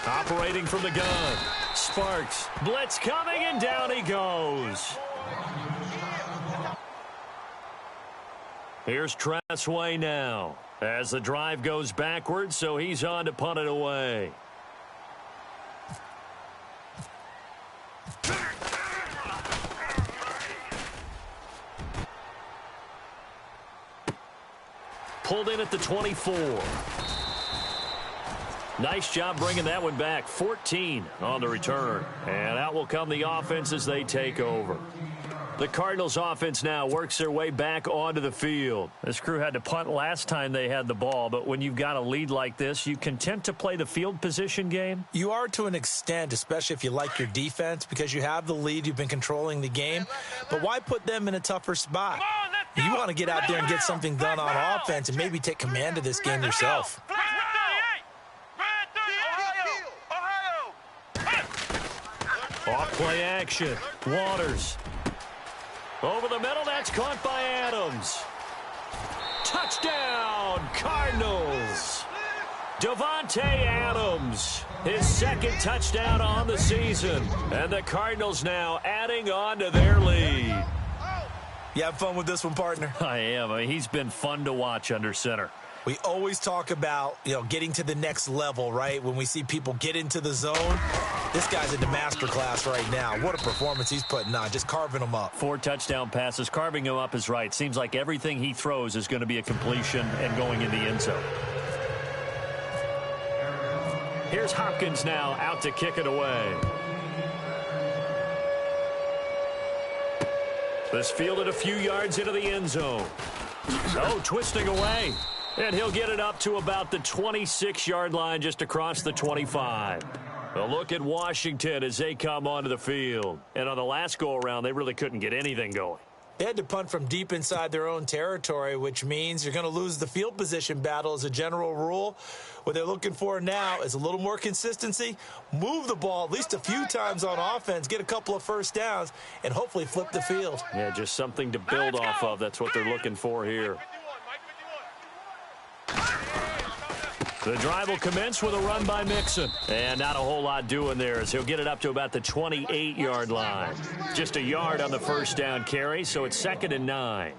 Operating from the gun. Sparks. Blitz coming, and down he goes. Here's Tressway now as the drive goes backwards, so he's on to punt it away. Pulled in at the 24. Nice job bringing that one back. 14 on the return. And out will come the offense as they take over. The Cardinals offense now works their way back onto the field. This crew had to punt last time they had the ball, but when you've got a lead like this, you content to play the field position game? You are to an extent, especially if you like your defense, because you have the lead, you've been controlling the game. But why put them in a tougher spot? You want to get out there and get something done on offense and maybe take command of this game yourself. Off play action. Waters. Over the middle, that's caught by Adams. Touchdown, Cardinals. Davante Adams, his second touchdown on the season. And the Cardinals now adding on to their lead. You have fun with this one, partner? I am. He's been fun to watch under center. We always talk about, getting to the next level, right? When we see people get into the zone, this guy's in the master class right now. What a performance he's putting on, just carving them up. 4 touchdown passes. Carving him up is right. Seems like everything he throws is going to be a completion and going in the end zone. Here's Hopkins now out to kick it away. This fielded a few yards into the end zone. Oh, twisting away. And he'll get it up to about the 26-yard line, just across the 25. A look at Washington as they come onto the field. And on the last go-around, they really couldn't get anything going. They had to punt from deep inside their own territory, which means you're going to lose the field position battle as a general rule. What they're looking for now is a little more consistency, move the ball at least a few times on offense, get a couple of first downs, and hopefully flip the field. Yeah, just something to build off of. That's what they're looking for here. The drive will commence with a run by Mixon. And not a whole lot doing there as he'll get it up to about the 28-yard line. Just a yard on the first down carry, so it's 2nd and 9.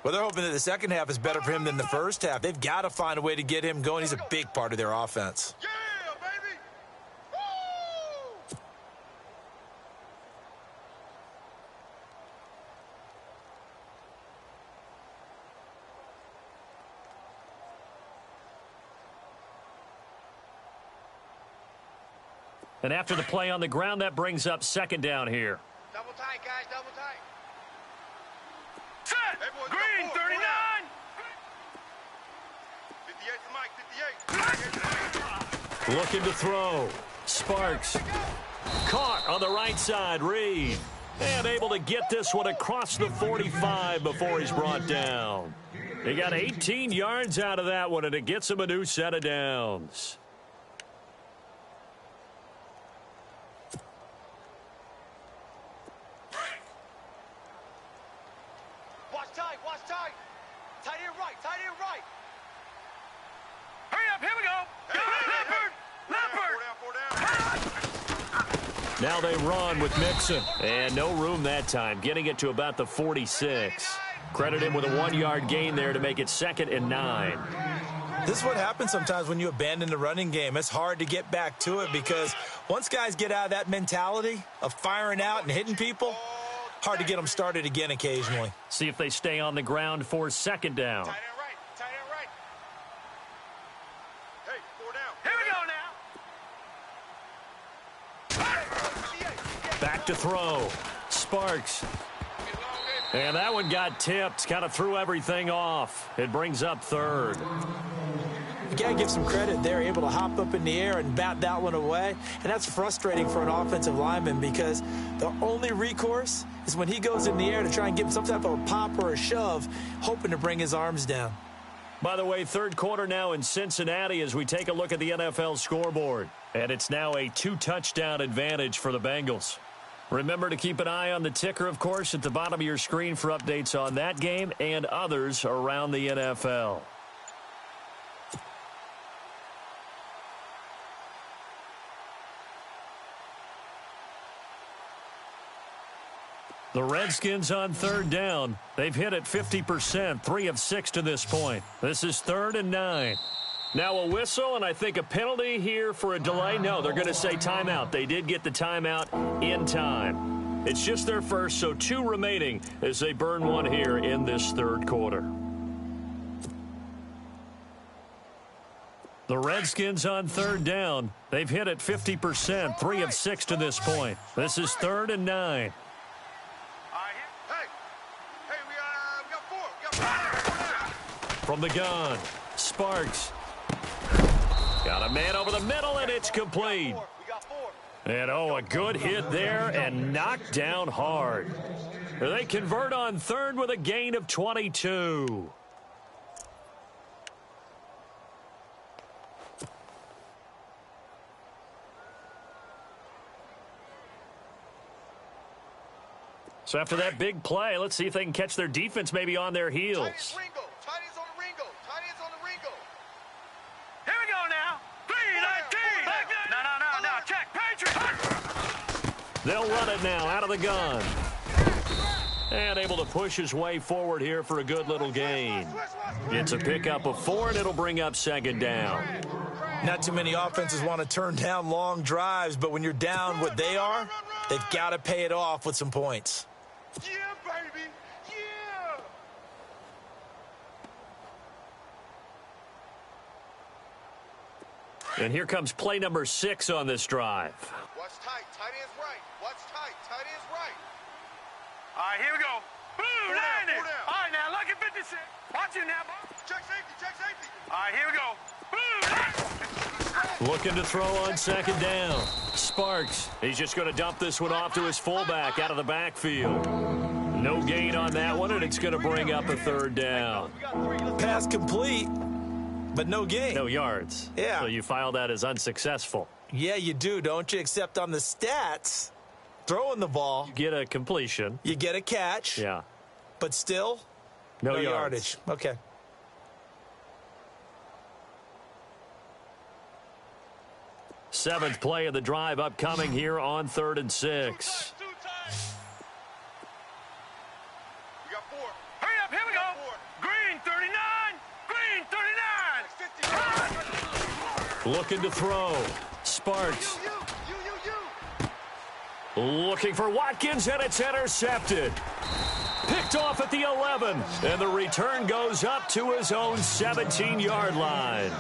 Well, they're hoping that the second half is better for him than the first half. They've got to find a way to get him going. He's a big part of their offense. Yeah, baby! Woo! And after the play on the ground, that brings up 2nd down here. Double tight, guys, double tight. Set! Green, 39! 58 to Mike, 58. Looking to throw. Sparks. Caught on the right side. Reed. And able to get this one across the 45 before he's brought down. He got 18 yards out of that one, and it gets him a new set of downs. Watch tight, watch tight. Tight end right. Tight end right. Hurry up. Here we go. Go, Leopard. Leopard. Now they run with Mixon. And no room that time, getting it to about the 46. Credit him with a 1-yard gain there to make it 2nd and 9. This is what happens sometimes when you abandon the running game. It's hard to get back to it because once guys get out of that mentality of firing out and hitting people, hard to get them started again occasionally. See if they stay on the ground for 2nd down. Tight end right. Tight end right. Hey, 4 down. Here we go now. Back to throw. Sparks. And that one got tipped. Kind of threw everything off. It brings up 3rd. You got to give some credit. They're able to hop up in the air and bat that one away. And that's frustrating for an offensive lineman because the only recourse is when he goes in the air to try and give some type of a pop or a shove, hoping to bring his arms down. By the way, 3rd quarter now in Cincinnati as we take a look at the NFL scoreboard. And it's now a 2-touchdown advantage for the Bengals. Remember to keep an eye on the ticker, of course, at the bottom of your screen for updates on that game and others around the NFL. The Redskins on 3rd down. They've hit it 50%, 3 of 6 to this point. This is 3rd and 9. Now a whistle, and I think a penalty here for a delay. No, they're going to say timeout. They did get the timeout in time. It's just their first, so 2 remaining as they burn one here in this 3rd quarter. The Redskins on 3rd down. They've hit it 50%, 3 of 6 to this point. This is 3rd and 9. We got 4. We got 4. From the gun, Sparks. Got a man over the middle, and it's complete. We got 4. And, a good hit there and knocked down hard. They convert on 3rd with a gain of 22. So after that big play, let's see if they can catch their defense maybe on their heels. Tight ends on the Ringo. Tight ends on the Ringo. Here we go now. 3-19. No. Check. Patriot. They'll run it now out of the gun. And able to push his way forward here for a good little gain. It's a pickup of 4, and it'll bring up 2nd down. Not too many offenses want to turn down long drives, but when you're down what they are, they've got to pay it off with some points. Yeah, baby. Yeah. And here comes play number 6 on this drive. Watch tight. Tight ends right. Watch tight. Tight ends right. All right, here we go. Boom, 90. 4 down. All right, now, look at 56. Watch it now, boy. Check safety. All right, here we go. Boom. Looking to throw on 2nd down. Sparks. He's just going to dump this one off to his fullback out of the backfield. No gain on that one, and it's going to bring up a 3rd down. Pass complete, but no gain. No yards. Yeah. So you file that as unsuccessful. Yeah, you do, don't you? Except on the stats, throwing the ball, You get a completion. you get a catch, Yeah. but still No yardage. Okay. Seventh play of the drive upcoming here on 3rd and 6. Two times. We got 4. Hurry up, here we go. Green 39. Green 39. Looking to throw. Sparks. Looking for Watkins, and it's intercepted. Picked off at the 11, and the return goes up to his own 17-yard line.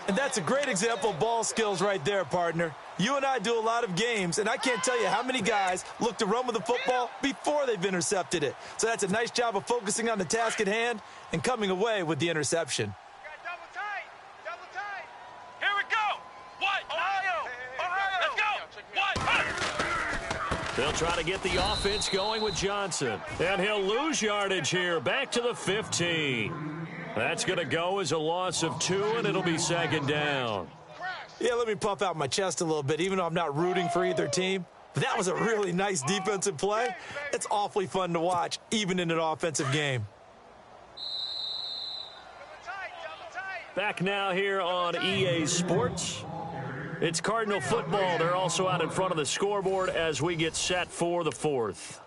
And that's a great example of ball skills right there, partner. You and I do a lot of games, and I can't tell you how many guys look to run with the football before they've intercepted it. So that's a nice job of focusing on the task at hand and coming away with the interception. Double tight. Here we go. What? Ohio. Let's go. What? They'll try to get the offense going with Johnson. And he'll lose yardage here, back to the 15. That's going to go as a loss of 2, and it'll be 2nd down. Yeah, let me puff out my chest a little bit, even though I'm not rooting for either team. That was a really nice defensive play. It's awfully fun to watch, even in an offensive game. Back now here on EA Sports. It's Cardinal football. They're also out in front of the scoreboard as we get set for the fourth.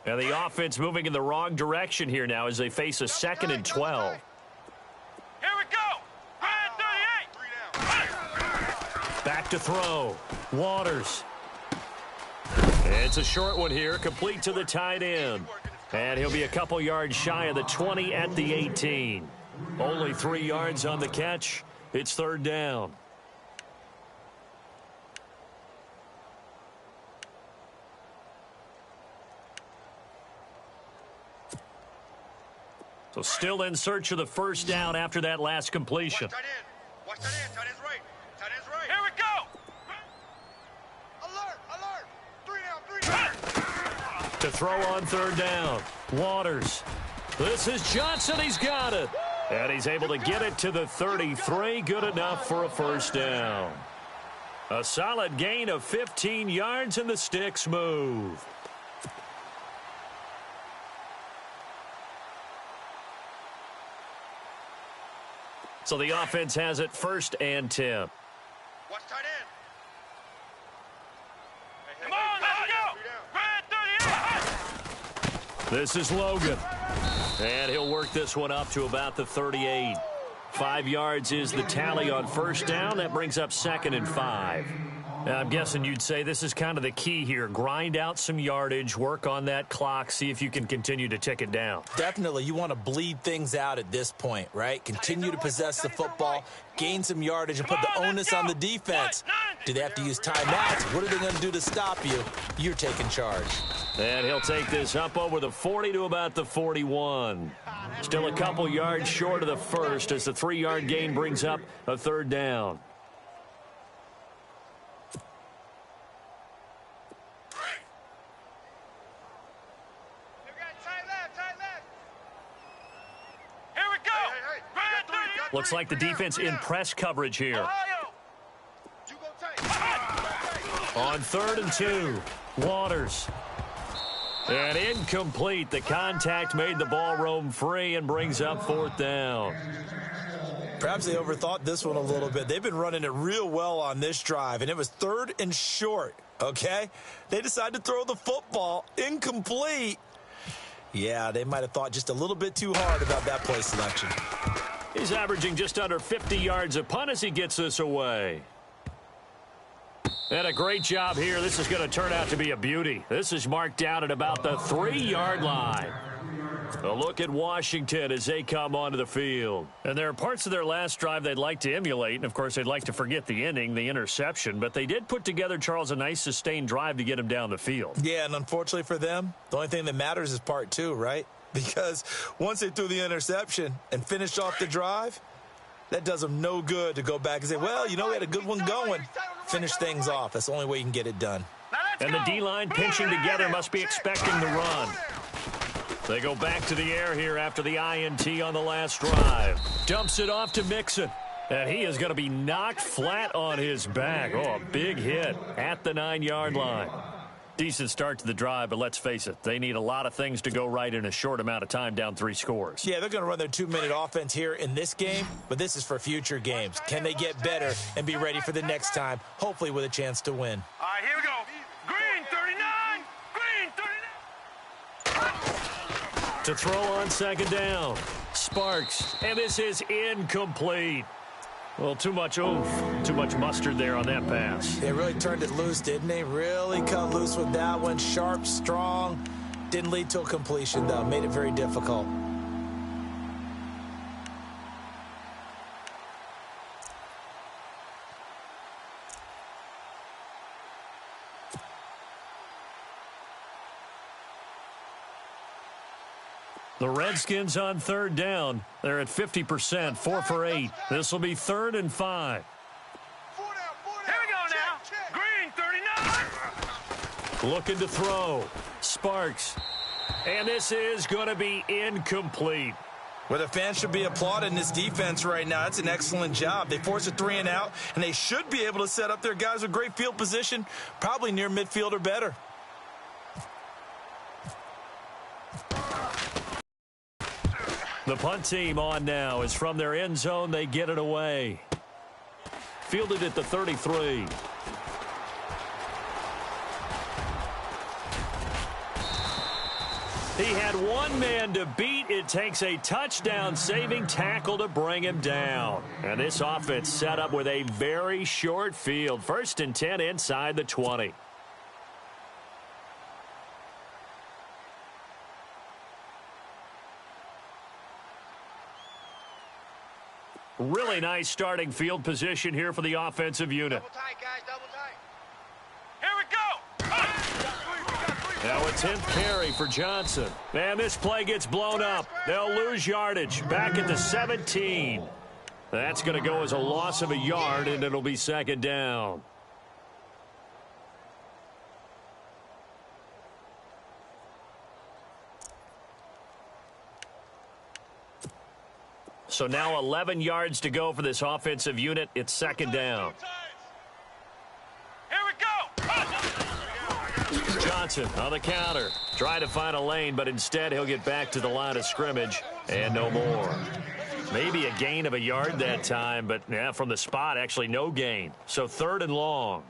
And the offense moving in the wrong direction here now as they face a 2nd and 12. Here we go. Red 38. Back to throw. Waters. It's a short one here, complete to the tight end. And he'll be a couple yards shy of the 20 at the 18. Only 3 yards on the catch. It's 3rd down. So still in search of the 1st down after that last completion. Watch that end. Tight end's right. Tight end's right. Here we go. Alert. Alert. 3 down. 3 down. To throw on 3rd down. Waters. This is Johnson. He's got it. And he's able to get it to the 33. Good enough for a 1st down. A solid gain of 15 yards and the sticks move. So the offense has it 1st and 10. Watch tight end. Come on, let's go. Red 38. This is Logan. And he'll work this one up to about the 38. 5 yards is the tally on 1st down. That brings up 2nd and 5. Now, I'm guessing you'd say this is kind of the key here. Grind out some yardage, work on that clock, see if you can continue to tick it down. Definitely. You want to bleed things out at this point, right? Continue to possess the football, gain some yardage, and put the onus on the defense. Do they have to use timeouts? What are they going to do to stop you? You're taking charge. And he'll take this up over the 40 to about the 41. Still a couple yards short of the 1st as the 3-yard gain brings up a 3rd down. Looks like the defense in press coverage here. On 3rd and 2, Waters. And incomplete. The contact made the ball roam free and brings up 4th down. Perhaps they overthought this one a little bit. They've been running it real well on this drive, and it was 3rd and short, okay? They decided to throw the football incomplete. Yeah, they might have thought just a little bit too hard about that play selection. He's averaging just under 50 yards a punt as he gets this away. And a great job here. This is going to turn out to be a beauty. This is marked down at about the 3-yard line. A look at Washington as they come onto the field. And there are parts of their last drive they'd like to emulate. And, of course, they'd like to forget the ending, the interception. But they did put together, Charles, a nice sustained drive to get him down the field. Yeah, and unfortunately for them, the only thing that matters is part 2, right? Because once they threw the interception and finished off the drive, that does them no good to go back and say, well, you know, we had a good one going. Finish things off. That's the only way you can get it done. And the D-line pinching together must be expecting the run. They go back to the air here after the INT on the last drive. Dumps it off to Mixon. And he is going to be knocked flat on his back. Oh, a big hit at the 9-yard line. Decent start to the drive, but let's face it, they need a lot of things to go right in a short amount of time, down 3 scores. Yeah, they're going to run their 2-minute offense here in this game, but this is for future games. Can they get better and be ready for the next time, hopefully with a chance to win? All right, here we go. Green 39. Green 39. To throw on 2nd down. Sparks, and this is incomplete. Well, too much oomph, too much mustard there on that pass. They really turned it loose, didn't they? Really cut loose with that one. Sharp, strong. Didn't lead to a completion, though. Made it very difficult. The Redskins on 3rd down. They're at 50%, 4 for 8. This will be 3rd and 5. Here we go now. Green 39. Looking to throw. Sparks. And this is going to be incomplete. Well, the fans should be applauding this defense right now. That's an excellent job. They force a 3-and-out, and they should be able to set up their guys with great field position, probably near midfield or better. The punt team on now is from their end zone. They get it away. Fielded at the 33. He had one man to beat. It takes a touchdown-saving tackle to bring him down. And this offense set up with a very short field. 1st and 10 inside the 20. Really nice starting field position here for the offensive unit. Double tight, guys, double tight. Here we go. Now a 10th carry for Johnson. And this play gets blown up. They'll lose yardage. Back at the 17. That's going to go as a loss of a yard, and it'll be 2nd down. So now 11 yards to go for this offensive unit. It's 2nd down. Here we go. Johnson on the counter. Trying to find a lane, but instead he'll get back to the line of scrimmage and no more. Maybe a gain of a yard that time, but yeah, from the spot, actually no gain. So 3rd and long.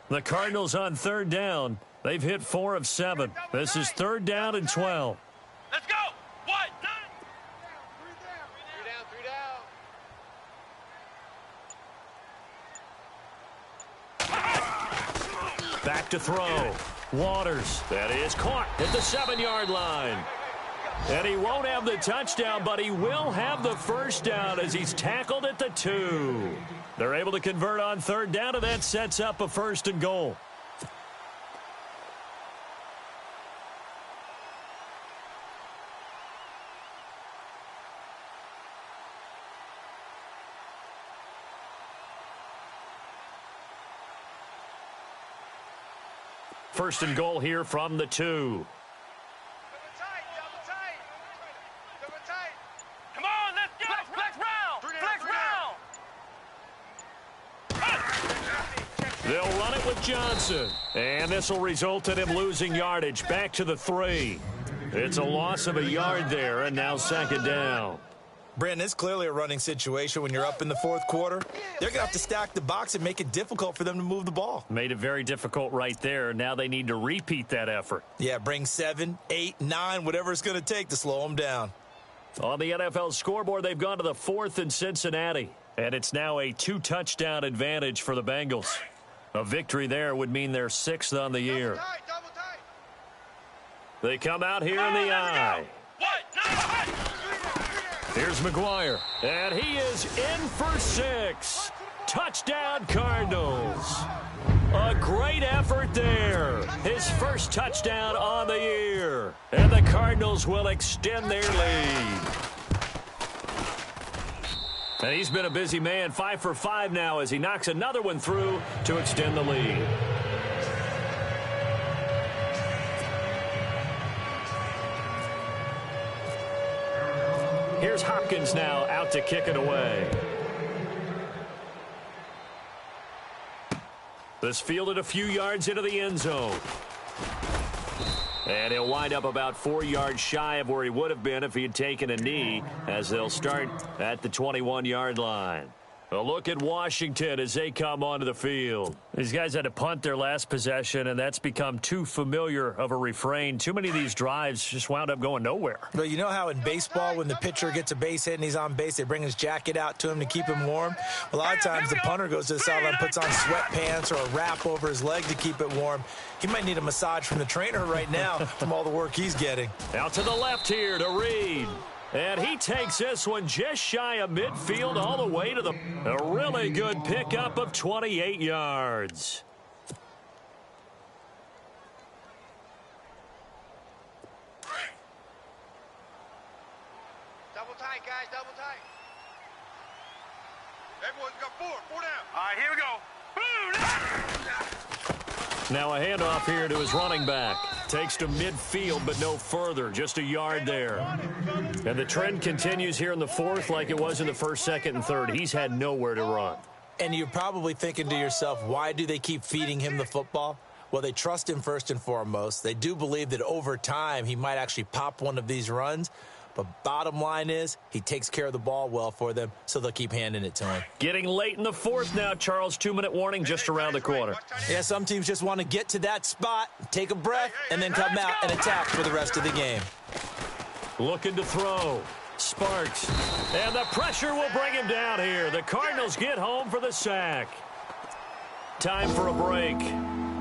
The Cardinals on 3rd down. They've hit 4 of 7. This is 3rd down and 12. Let's go. 1, 2. 3 down. Back to throw. Waters. That is caught at the 7-yard line. And he won't have the touchdown, but he will have the 1st down as he's tackled at the 2. They're able to convert on 3rd down, and that sets up a 1st and goal. First and goal here from the 2. Double tight, double tight. Double tight. Come on, let's go. Flex round. They'll run it with Johnson. And this will result in him losing yardage back to the 3. It's a loss of a yard there, and now 2nd down. Brandon, it's clearly a running situation when you're up in the 4th quarter. They're going to have to stack the box and make it difficult for them to move the ball. Made it very difficult right there. Now they need to repeat that effort. Yeah, bring 7, 8, 9, whatever it's going to take to slow them down. On the NFL scoreboard, they've gone to the 4th in Cincinnati. And it's now a 2-touchdown advantage for the Bengals. A victory there would mean they're 6th on the year. Double tight. They come out here in the eye. 1, 2. Here's McGuire, and he is in for 6. Touchdown, Cardinals. A great effort there. His 1st touchdown on the year. And the Cardinals will extend their lead. And he's been a busy man, 5 for 5 now as he knocks another one through to extend the lead. Here's Hopkins now out to kick it away. This fielded a few yards into the end zone. And he'll wind up about 4 yards shy of where he would have been if he had taken a knee, as they'll start at the 21-yard line. A look at Washington as they come onto the field. These guys had to punt their last possession, and that's become too familiar of a refrain. Too many of these drives just wound up going nowhere. Well, you know how in baseball, when the pitcher gets a base hit and he's on base, they bring his jacket out to him to keep him warm? A lot of times the punter goes to the sideline, puts on sweatpants or a wrap over his leg to keep it warm. He might need a massage from the trainer right now from all the work he's getting. Out to the left here to Reed. And he takes this one just shy of midfield all the way to a really good pickup of 28 yards. Double tight, guys, double tight. Everyone's got 4 down. All right, here we go. Now a handoff here to his running back. Takes to midfield, but no further. Just a yard there. And the trend continues here in the 4th like it was in the 1st, 2nd, and 3rd. He's had nowhere to run. And you're probably thinking to yourself, why do they keep feeding him the football? Well, they trust him first and foremost. They do believe that over time he might actually pop one of these runs. But bottom line is he takes care of the ball well for them, so they'll keep handing it to him. Getting late in the fourth now, Charles. 2-minute warning just around the corner. Yeah, some teams just want to get to that spot, take a breath, and then come out and attack for the rest of the game. Looking to throw. Sparks. And the pressure will bring him down here. The Cardinals get home for the sack. Time for a break.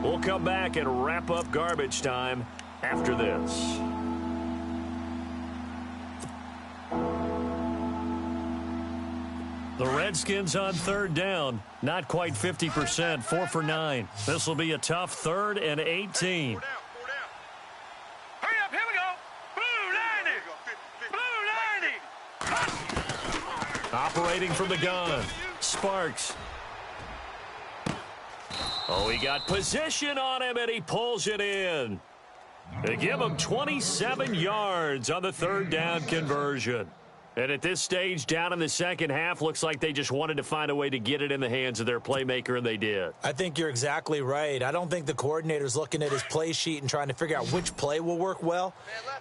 We'll come back and wrap up garbage time after this. The Redskins on third down. Not quite 50%. 4 for 9. This will be a tough 3rd and 18. Hurry up, here we go. Blue 90. Blue 90. Operating from the gun. Sparks. Oh, he got position on him, and he pulls it in. They give him 27 yards on the 3rd down conversion. And at this stage, down in the second half, looks like they just wanted to find a way to get it in the hands of their playmaker, and they did. I think you're exactly right. I don't think the coordinator's looking at his play sheet and trying to figure out which play will work well.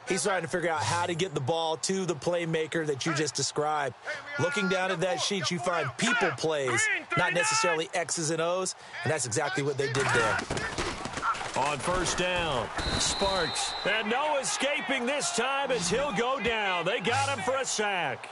He's trying to figure out how to get the ball to the playmaker that you just described. Looking down at that sheet, you find people plays, not necessarily X's and O's, and that's exactly what they did there. On first down, Sparks. And no escaping this time as he'll go down. They got him for a sack.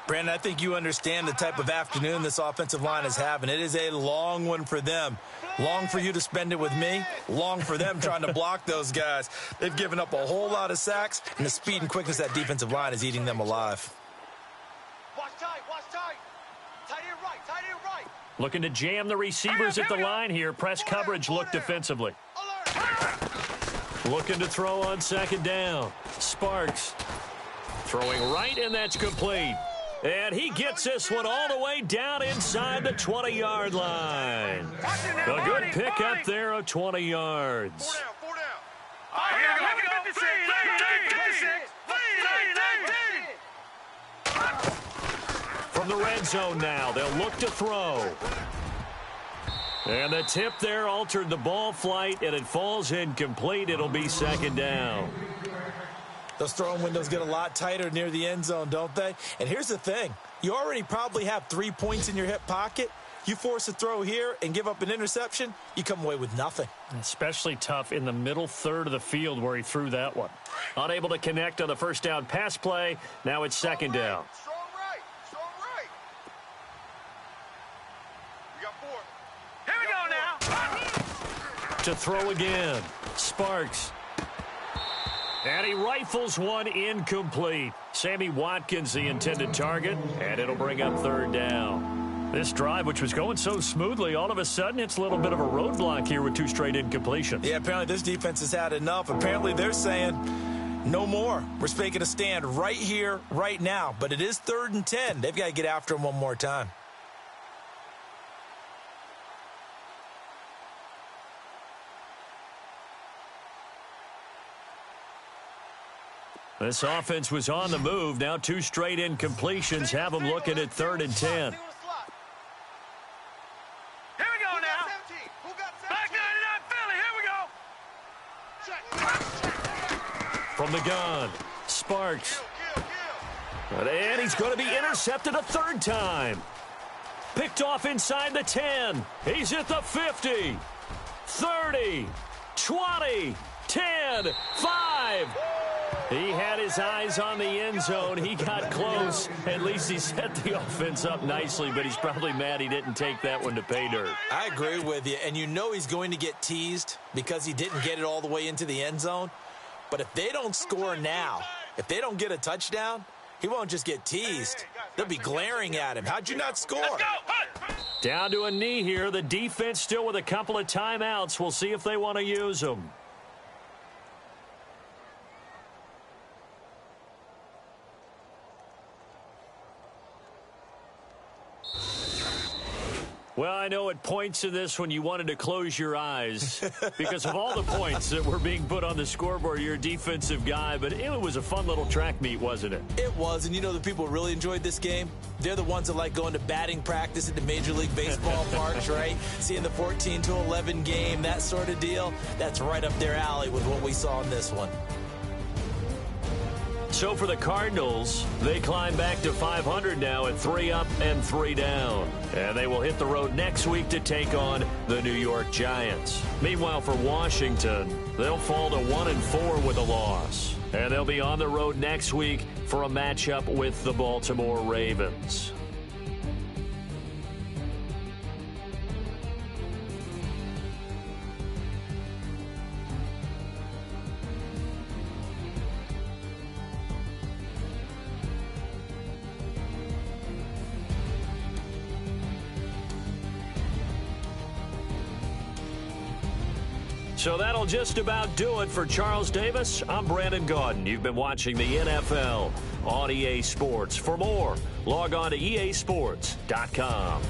Brandon, I think you understand the type of afternoon this offensive line is having. It is a long one for them. Long for you to spend it with me. Long for them trying to block those guys. They've given up a whole lot of sacks, and the speed and quickness of that defensive line is eating them alive. Watch tight, watch tight. Tight end right, tight end right. Looking to jam the receivers at the line here. Press coverage look defensively. Looking to throw on second down. Sparks. Throwing right, and that's complete. And he gets this one all the way down inside the 20-yard line. A good pickup there of 20 yards. 4 down. All right, here we go. From the red zone now, they'll look to throw. And the tip there altered the ball flight, and it falls incomplete. It'll be second down. Those throwing windows get a lot tighter near the end zone, don't they? And here's the thing. You already probably have 3 points in your hip pocket. You force a throw here and give up an interception, you come away with nothing. Especially tough in the middle third of the field where he threw that one. Unable to connect on the first down pass play. Now it's second down. Strong right, strong right. We got 4. Here we go now. To throw again. Sparks. And he rifles one incomplete. Sammy Watkins, the intended target, and it'll bring up third down. This drive, which was going so smoothly, all of a sudden it's a little bit of a roadblock here with 2 straight incompletions. Yeah, apparently this defense has had enough. Apparently they're saying no more. We're making a stand right here, right now. But it is 3rd and 10. They've got to get after him one more time. This offense was on the move. Now 2 straight incompletions have them looking at 3rd and 10. Here we go now. Who got 17? Back 99 Philly. Here we go. Check. From the gun, Sparks. Kill. And he's going to be intercepted a 3rd time. Picked off inside the 10. He's at the 50, 30, 20, 10, 5. He had his eyes on the end zone. He got close. At least he set the offense up nicely, but he's probably mad he didn't take that one to pay dirt. I agree with you, and you know he's going to get teased because he didn't get it all the way into the end zone. But if they don't score now, if they don't get a touchdown, he won't just get teased. They'll be glaring at him. How'd you not score? Down to a knee here. The defense still with a couple of timeouts. We'll see if they want to use them. Well, I know at points in this when you wanted to close your eyes because of all the points that were being put on the scoreboard. You're a defensive guy, but it was a fun little track meet, wasn't it? It was, and you know the people who really enjoyed this game? They're the ones that like going to batting practice at the Major League Baseball parks, right? Seeing the 14-11 game, that sort of deal. That's right up their alley with what we saw in this one. So for the Cardinals, they climb back to 500 now at 3 up and 3 down. And they will hit the road next week to take on the New York Giants. Meanwhile, for Washington, they'll fall to 1-4 with a loss. And they'll be on the road next week for a matchup with the Baltimore Ravens. So that'll just about do it for Charles Davis. I'm Brandon Gaudin. You've been watching the NFL on EA Sports. For more, log on to easports.com.